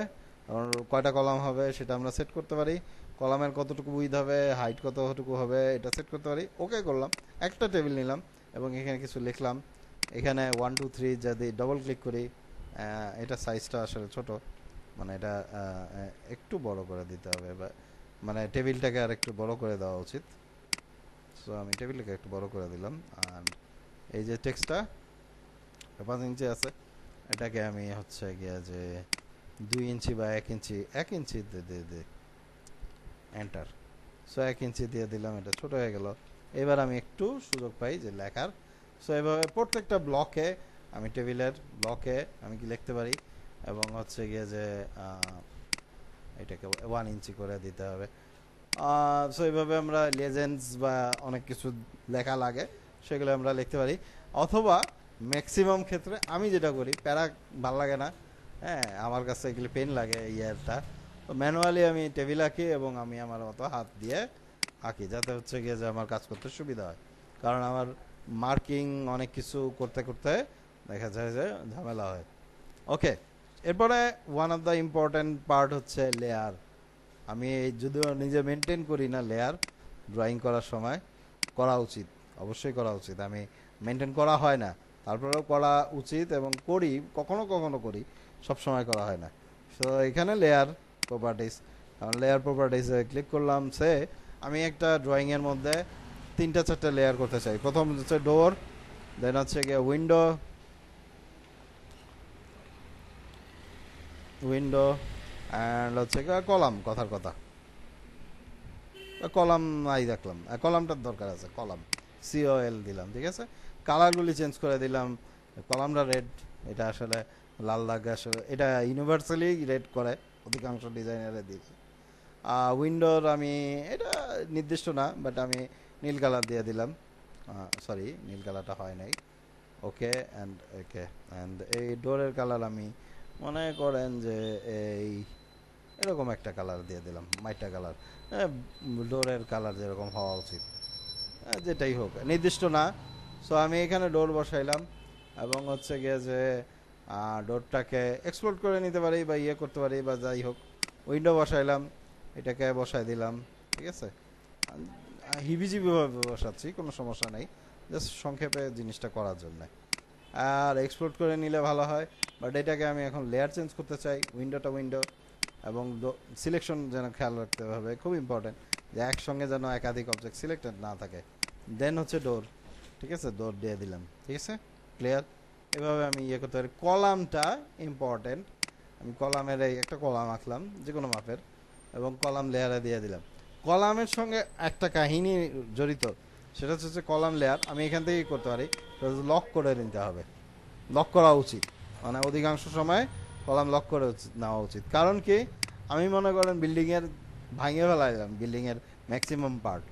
আর কয়টা কলাম হবে সেটা আমরা সেট করতে পারি। কলামের কতটুকু উইথ হবে, হাইট কতটুকু হবে এটা সেট করতে পারি। ওকে করলাম, একটা টেবিল নিলাম এবং এখানে কিছু লিখলাম। এখানে 1 2 3 যদি ডবল ক্লিক করি, এটা সাইজটা আসলে ছোট, মানে এটা একটু বড় করে দিতে হবে, বা মানে টেবিলটাকে আর একটু বড় করে দেওয়া উচিত। সো আমি টেবিলটাকে একটু বড় করে দিলাম। আর এই যে টেক্সটটা 5 ইঞ্চি আছে, এটাকে আমি হচ্ছে গিয়ে যে 2 ইঞ্চি বা 1 ইঞ্চি দিয়ে এন্টার। সো 1 ইঞ্চি দিয়ে দিলাম, এটা ছোট হয়ে গেল। এবার আমি একটু সুযোগ পাই যে লেখার। সো এভাবে প্রত্যেকটা ব্লকে আমি টেবিলের ব্লকে আমি কি লিখতে পারি, এবং হচ্ছে গিয়ে যে এটাকে 1 ইঞ্চি করে দিতে হবে। সো এইভাবে আমরা লেজেন্ডস বা অনেক কিছু লেখা লাগে সেগুলো আমরা লিখতে পারি। অথবা ম্যাক্সিমাম ক্ষেত্রে আমি যেটা করি, প্যারা ভাল লাগে না, হ্যাঁ আমার কাছে এগুলি পেন লাগে ইয়ারটা, তো ম্যানুয়ালি আমি টেবিল আঁকি এবং আমি আমার মতো হাত দিয়ে আঁকি, যাতে হচ্ছে গিয়ে যে আমার কাজ করতে সুবিধা হয়। কারণ আমার মার্কিং অনেক কিছু করতে করতে দেখা যায় যে ঝামেলা হয়। ওকে, এরপরে one of the important part হচ্ছে লেয়ার। আমি যদিও নিজে মেনটেন করি না লেয়ার, ড্রয়িং করার সময় করা উচিত, অবশ্যই করা উচিত। আমি মেনটেন করা হয় না, তারপরেও করা উচিত এবং করি, কখনো কখনো করি, সব সময় করা হয় না। সো এখানে লেয়ার প্রপার্টিস, লেয়ার প্রপার্টিসে ক্লিক করলাম। আমি একটা ড্রয়িংয়ের মধ্যে 3-4টা লেয়ার করতে চাই। প্রথম হচ্ছে ডোর, দেন হচ্ছে গিয়ে উইন্ডো অ্যান্ড হচ্ছে গিয়ে কলাম। কথার কথা কলাম আই দেখলাম, কলামটার দরকার আছে, কলাম COL দিলাম, ঠিক আছে। কালারগুলি চেঞ্জ করে দিলাম। কলামটা রেড, এটা আসলে লাল দাগ, আসলে এটা ইউনিভার্সালি রেড করে অধিকাংশ ডিজাইনারের দিকে। উইন্ডোর আমি এটা নির্দিষ্ট না, বাট আমি নীল কালার দিয়ে দিলাম। সরি, নীল কালারটা হয় নাই। ওকে অ্যান্ড এই ডোরের কালার আমি মনে করেন যে এই এরকম একটা কালার দিয়ে দিলাম, মাইটা কালার, ডোরের কালার যেরকম হওয়া উচিত, যেটাই হোক, নির্দিষ্ট না। সো আমি এখানে ডোর বসাইলাম এবং হচ্ছে গিয়ে যে ডোরটাকে এক্সপ্লোর করে নিতে পারি বা ইয়ে করতে পারি বা যাই হোক। উইন্ডো বসাইলাম, এটাকে বসাই দিলাম, ঠিক আছে। হিবিজিবিভাবে বসাচ্ছি, কোনো সমস্যা নেই, জাস্ট সংক্ষেপে জিনিসটা করার জন্য। আর এক্সপ্লোর করে নিলে ভালো হয়, বাট এটাকে আমি এখন লেয়ার চেঞ্জ করতে চাই। উইন্ডো এবং সিলেকশন যেন খেয়াল রাখতে হবে, খুব ইম্পর্টেন্ট যে একসঙ্গে যেন একাধিক অবজেক্ট সিলেক্টেড না থাকে। দেন হচ্ছে ডোর, ঠিক আছে, ডোর দিয়ে দিলাম, ঠিক আছে, ক্লিয়ার। এভাবে আমি ইয়ে করতে পারি। কলামটা ইম্পর্টেন্ট, আমি কলামের এই একটা কলাম আঁকলাম যে কোনো মাপের এবং কলাম লেয়ারে দিয়ে দিলাম। কলামের সঙ্গে একটা কাহিনী জড়িত, সেটা হচ্ছে কলাম লেয়ার আমি এখান থেকেই করতে পারি, লক করে নিতে হবে, লক করা উচিত, মানে অধিকাংশ সময় কলাম লক করে নেওয়া উচিত। কারণ কি, আমি মনে করেন বিল্ডিংয়ের ভাঙে ফেলাইলাম, বিল্ডিংয়ের ম্যাক্সিমাম পার্ট,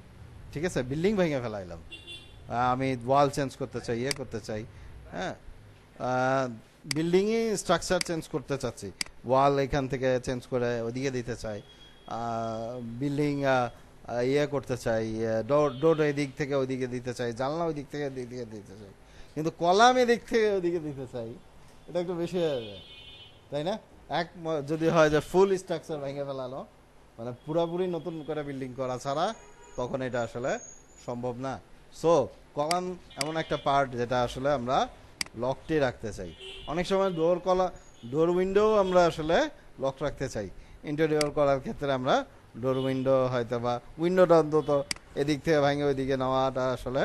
ঠিক আছে, বিল্ডিং ভেঙে ফেলাইলাম, আমি ওয়াল চেঞ্জ করতে চাই, ইয়ে করতে চাই, হ্যাঁ, বিল্ডিংই স্ট্রাকচার চেঞ্জ করতে চাচ্ছি, ওয়াল এখান থেকে চেঞ্জ করে ওইদিকে দিতে চাই, বিল্ডিং ইয়ে করতে চাই, ডোর এদিক থেকে ওইদিকে দিতে চাই, জানলা ওই দিক থেকে এদিকে দিতে চাই, কিন্তু কলাম এদিক থেকে ওইদিকে দিতে চাই, এটা একটু বেশি হয়ে যায়, তাই না? যদি হয় যে ফুল স্ট্রাকচার ভেঙে ফেলালো, মানে পুরোপুরি নতুন করে বিল্ডিং করা ছাড়া, তখন এটা আসলে সম্ভব না। সো কলাম এমন একটা পার্ট যেটা আসলে আমরা লকটি রাখতে চাই। অনেক সময় ডোর উইন্ডো আমরা আসলে লক রাখতে চাই। ইন্টেরিয়র করার ক্ষেত্রে আমরা ডোর উইন্ডো হয়তো বা উইন্ডোটা অন্তত এদিক থেকে ভাঙে ওইদিকে নেওয়াটা আসলে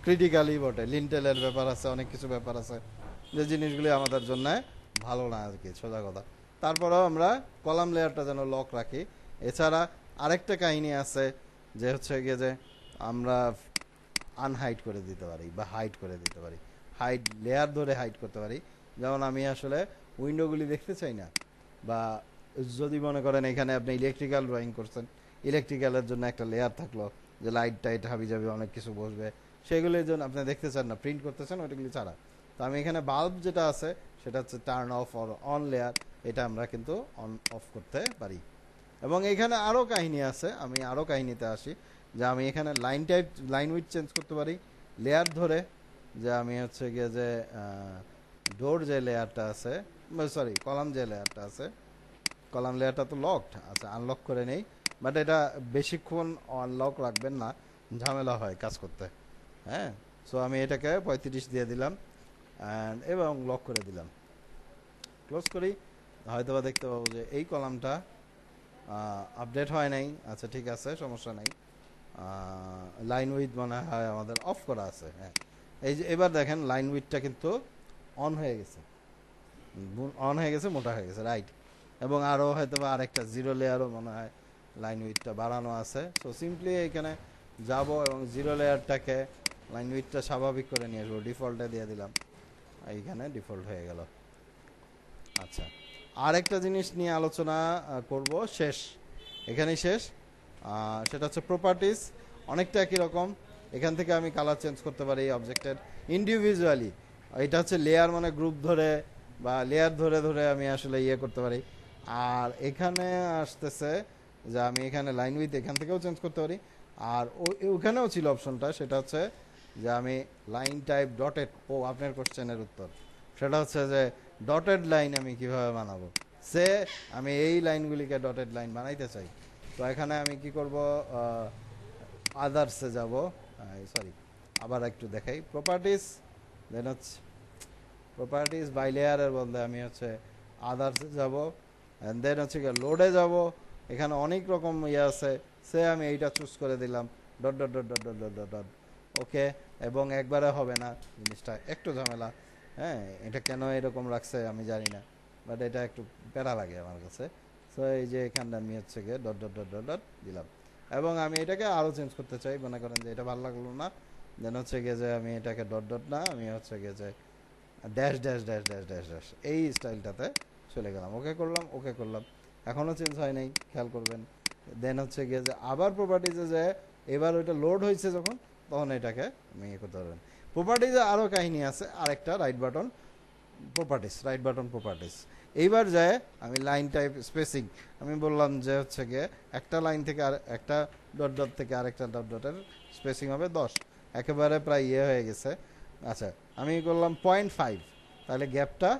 ক্রিটিক্যালি বটে। লিন্টেলের ব্যাপার আছে, অনেক কিছু ব্যাপার আছে যে জিনিসগুলি আমাদের জন্য ভালো না আর কি, সোজা কথা। তারপরেও আমরা কলাম লেয়ারটা যেন লক রাখি। এছাড়া আরেকটা কাহিনী আছে যে হচ্ছে গিয়ে যে আমরা আনহাইড করে দিতে পারি বা হাইড করে দিতে পারি, হাইড লেয়ার ধরে হাইড করতে পারি। যেমন আমি আসলে উইন্ডোগুলি দেখতে চাই না, বা যদি মনে করেন এখানে আপনি ইলেকট্রিক্যাল ড্রয়িং করছেন, ইলেকট্রিক্যালের জন্য একটা লেয়ার থাকলো যে লাইট টাইট হাবি যাবে অনেক কিছু বসবে, সেগুলির জন্য আপনি দেখতে চান না, প্রিন্ট করতেছেন ওইগুলি ছাড়া। তো আমি এখানে বাল্ব যেটা আছে সেটা হচ্ছে turn off or on layer, এটা আমরা কিন্তু অন অফ করতে পারি। এবং এখানে আরও কাহিনী আছে, আমি আরও কাহিনীতে আসি যে আমি এখানে লাইন উইথ চেঞ্জ করতে পারি লেয়ার ধরে, যে আমি হচ্ছে গিয়ে যে ডোর যে লেয়ারটা আছে, সরি কলাম যে লেয়ারটা আছে, কলাম লেয়ারটা তো লকড, আচ্ছা আনলক করে নেই। বাট এটা বেশিক্ষণ আনলক রাখবেন না, ঝামেলা হয় কাজ করতে। হ্যাঁ, সো আমি এটাকে 35 দিয়ে দিলাম এবং লক করে দিলাম। ক্লোজ করি, হয়তো বা দেখতে পাবো যে এই কলামটা আপডেট হয় নাই। আচ্ছা ঠিক আছে, সমস্যা নাই। লাইন উইথ মনে হয় আমাদের অফ করা আছে। হ্যাঁ, এই যে এবার দেখেন লাইন উইথটা কিন্তু অন হয়ে গেছে, মোটা হয়ে গেছে, রাইট। এবং আরও হয়তো বা আরেকটা জিরো লেয়ারও মনে হয় লাইন উইথটা বাড়ানো আছে। সো সিম্পলি এখানে যাব এবং জিরো লেয়ারটাকে লাইন উইথটা স্বাভাবিক করে নিয়ে আসবো, ডিফল্টে দিয়ে দিলাম, এইখানে ডিফল্ট হয়ে গেল। আচ্ছা, আরেকটা জিনিস নিয়ে আলোচনা করব, শেষ, এখানেই শেষ। সেটা হচ্ছে প্রপার্টিস, অনেকটা একই রকম। এখান থেকে আমি কালার চেঞ্জ করতে পারি অবজেক্টের ইন্ডিভিজুয়ালি। এটা হচ্ছে লেয়ার মানে গ্রুপ ধরে বা লেয়ার ধরে ধরে আমি আসলে ইয়ে করতে পারি। আর এখানে আসতেছে যে আমি এখানে লাইন উইথ এখান থেকেও চেঞ্জ করতে পারি। আর ওখানেও ছিল অপশনটা, সেটা হচ্ছে যে আমি লাইন টাইপ ডটেড, আপনার কোশ্চেনের উত্তর, সেটা হচ্ছে যে ডটেড লাইন আমি কিভাবে বানাবো। আমি এই লাইনগুলিকে ডটেড লাইন বানাইতে চাই। তো এখানে আমি কি করব, আদার্সে যাব, সরি আবার একটু দেখাই, প্রপার্টিস, দেন হচ্ছে প্রপার্টিস বাই লেয়ারের বলতে আমি হচ্ছে আদার্সে যাব, অ্যান্ড দেন হচ্ছে লোডে যাব। এখানে অনেক রকম ইয়ে আছে, আমি এইটা চুজ করে দিলাম, dot dot dot dot dot dot dot, okay. এবং একবারে হবে না, জিনিসটা একটু ঝামেলা। হ্যাঁ, এটা কেন এরকম রাখছে আমি জানি না, বাট এটা একটু প্যারা লাগে আমার কাছে। সো এই যে এখানটা আমি হচ্ছে গিয়ে dot dot dot dot dot দিলাম, এবং আমি এটাকে আরও চেঞ্জ করতে চাই। মনে করেন যে এটা ভালো লাগলো না, দেন হচ্ছে গিয়ে যে আমি এটাকে ডট ডট না, আমি হচ্ছে গিয়ে যে dash dash dash dash dash dash, এই স্টাইলটাতে চলে গেলাম, ওকে করলাম, ওকে করলাম, এখনও চেঞ্জ হয় নাই, খেয়াল করবেন। দেন হচ্ছে গিয়ে যে আবার প্রপার্টিজে যে এবার ওইটা লোড হয়েছে যখন, তখন এটাকে আমি ইয়ে করতে পারবেন। প্রপার্টিজে আরও কাহিনী আছে, আরেকটা right button properties, right button properties. এইবার যায় আমি লাইন টাইপ স্পেসিং, আমি বললাম যে হচ্ছে গিয়ে একটা লাইন থেকে আর একটা ডট ডট থেকে আরেকটা ডট ডটের স্পেসিং হবে 10, একেবারে প্রায় ইয়ে হয়ে গেছে। আচ্ছা, আমি করলাম 0.5, তাহলে গ্যাপটা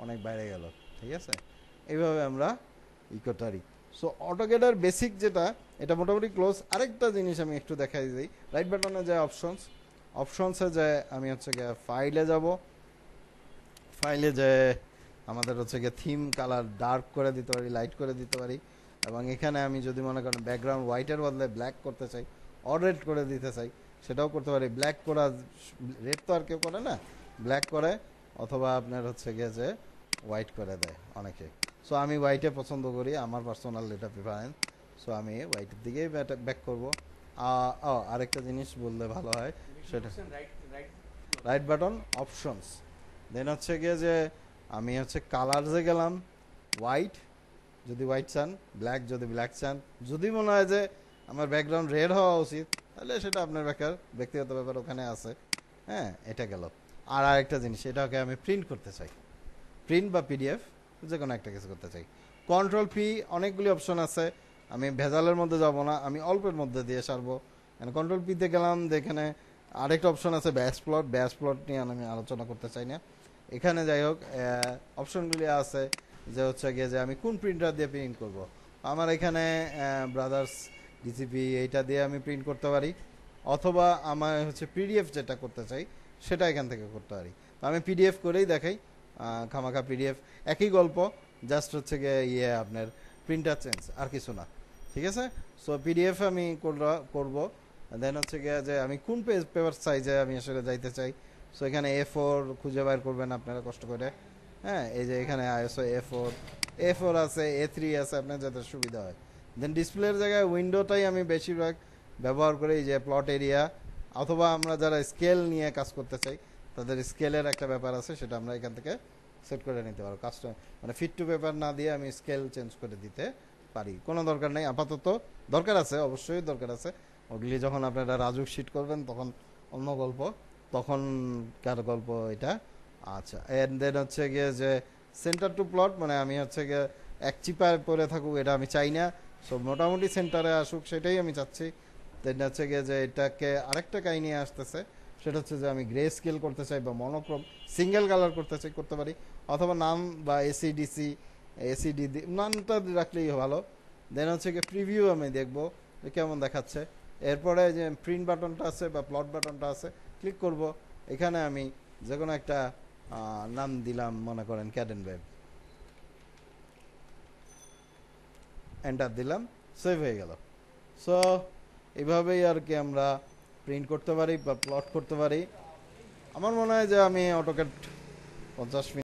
অনেক বাইরে গেল, ঠিক আছে। এইভাবে আমরা ই করতে পারি। সো অটোক্যাডের বেসিক যেটা, এটা মোটামুটি ক্লোজ। আরেকটা জিনিস আমি একটু দেখাই দিই, রাইট বাটনে যায় অপশনসে যায় আমি হচ্ছে গিয়ে ফাইলে যাব, ফাইলে যে আমাদের হচ্ছে গিয়ে থিম কালার ডার্ক করে দিতে পারি, লাইট করে দিতে পারি। এবং এখানে আমি যদি মনে করেন ব্যাকগ্রাউন্ড হোয়াইটের বদলে ব্ল্যাক করতে চাই, অর রেড করে দিতে চাই, সেটাও করতে পারি। ব্ল্যাক করা, রেড তো আর কেউ করে না, ব্ল্যাক করে, অথবা আপনার হচ্ছে গিয়ে যে হোয়াইট করে দেয় অনেকে। সো আমি হোয়াইটে পছন্দ করি, আমার পার্সোনাল এটা প্রিফারেন্স। সো আমি হোয়াইটের দিকেই ব্যাক করবো। আরেকটা জিনিস বললে ভালো হয়, সেটা রাইট বাটন অপশনস, দেন হচ্ছে গিয়ে যে আমি হচ্ছে কালারসে গেলাম, হোয়াইট যদি হোয়াইট চান, ব্ল্যাক যদি ব্ল্যাক চান, যদি মনে হয় যে আমার ব্যাকগ্রাউন্ড রেড হওয়া উচিত, তাহলে সেটা আপনার ব্যক্তিগত ব্যাপার, ওখানে আছে। হ্যাঁ, এটা গেল। আর আরেকটা জিনিস, এটাকে আমি প্রিন্ট করতে চাই, প্রিন্ট বা পিডিএফ যে কোনো একটা কিছু করতে চাই, কন্ট্রোল পি, অনেকগুলি অপশন আছে, আমি ভেজালের মধ্যে যাব না, আমি অল্পের মধ্যে দিয়ে সারবো। কন্ট্রোল পিতে গেলাম, এখানে আরেকটা অপশন আছে ব্যাশ প্লট নিয়ে আমি আলোচনা করতে চাই না এখানে। যাই হোক, অপশনগুলি আছে যে হচ্ছে গিয়ে যে আমি কোন প্রিন্টার দিয়ে প্রিন্ট করব। আমার এখানে ব্রাদার্স ডিসিপি এইটা দিয়ে আমি প্রিন্ট করতে পারি, অথবা আমার হচ্ছে পিডিএফ যেটা করতে চাই সেটা এখান থেকে করতে পারি। তো আমি পিডিএফ করেই দেখাই, খামাখা পিডিএফ, একই গল্প, জাস্ট হচ্ছে গিয়ে আপনার প্রিন্টার চেঞ্জ, আর কিছু না, ঠিক আছে। সো পিডিএফ আমি করব। দেন হচ্ছে গিয়ে যে আমি কোন পেপার সাইজে আমি আসলে যাইতে চাই। সো এখানে A4 খুঁজে বের করবেন আপনারা কষ্ট করে। হ্যাঁ, এই যে এখানে ISO A4 আছে, A3 আছে, আপনার যাতে সুবিধা হয়। দেন ডিসপ্লের জায়গায় উইন্ডোটাই আমি বেশিরভাগ ব্যবহার করি, যে প্লট এরিয়া, অথবা আমরা যারা স্কেল নিয়ে কাজ করতে চাই তাদের স্কেলের একটা ব্যাপার আছে, সেটা আমরা এখান থেকে সেট করে নিতে পারবো। কাস্টম মানে ফিট টু পেপার না দিয়ে আমি স্কেল চেঞ্জ করে দিতে পারি, কোনো দরকার নেই আপাতত। দরকার আছে, অবশ্যই দরকার আছে, ওগুলি যখন আপনারা রাজুক শিট করবেন তখন অন্য গল্প, তখন কার গল্প এটা। আচ্ছা, এন্ড দেন হচ্ছে গিয়ে যে সেন্টার টু প্লট, মানে আমি হচ্ছে গিয়ে এক চিপায় পরে থাকুক এটা আমি চাই না, সব মোটামুটি সেন্টারে আসুক, সেটাই আমি চাচ্ছি। দেন হচ্ছে গিয়ে যে এটাকে আরেকটা কাহিনী আসতেছে, সেটা হচ্ছে যে আমি গ্রে স্কেল করতে চাই বা মনোক্রোম সিঙ্গেল কালার করতে চাই, করতে পারি, অথবা নাম বা এসিডিসি এসিডি নামটা রাখলেই ভালো। দেন হচ্ছে কি প্রিভিউ আমি দেখবো যে কেমন দেখাচ্ছে। এরপরে যে প্রিন্ট বাটনটা আছে বা প্লট বাটনটা আছে, ক্লিক করব। এখানে আমি যে কোনো একটা নাম দিলাম, মনে করেন ক্যাডেন ওয়েব, এন্টার দিলাম, সেভ হয়ে গেল। সো এইভাবেই আর কি আমরা প্রিন্ট করতে পারি বা প্লট করতে পারি। আমার মনে হয় যে আমি অটোক্যাড 50 মিনিট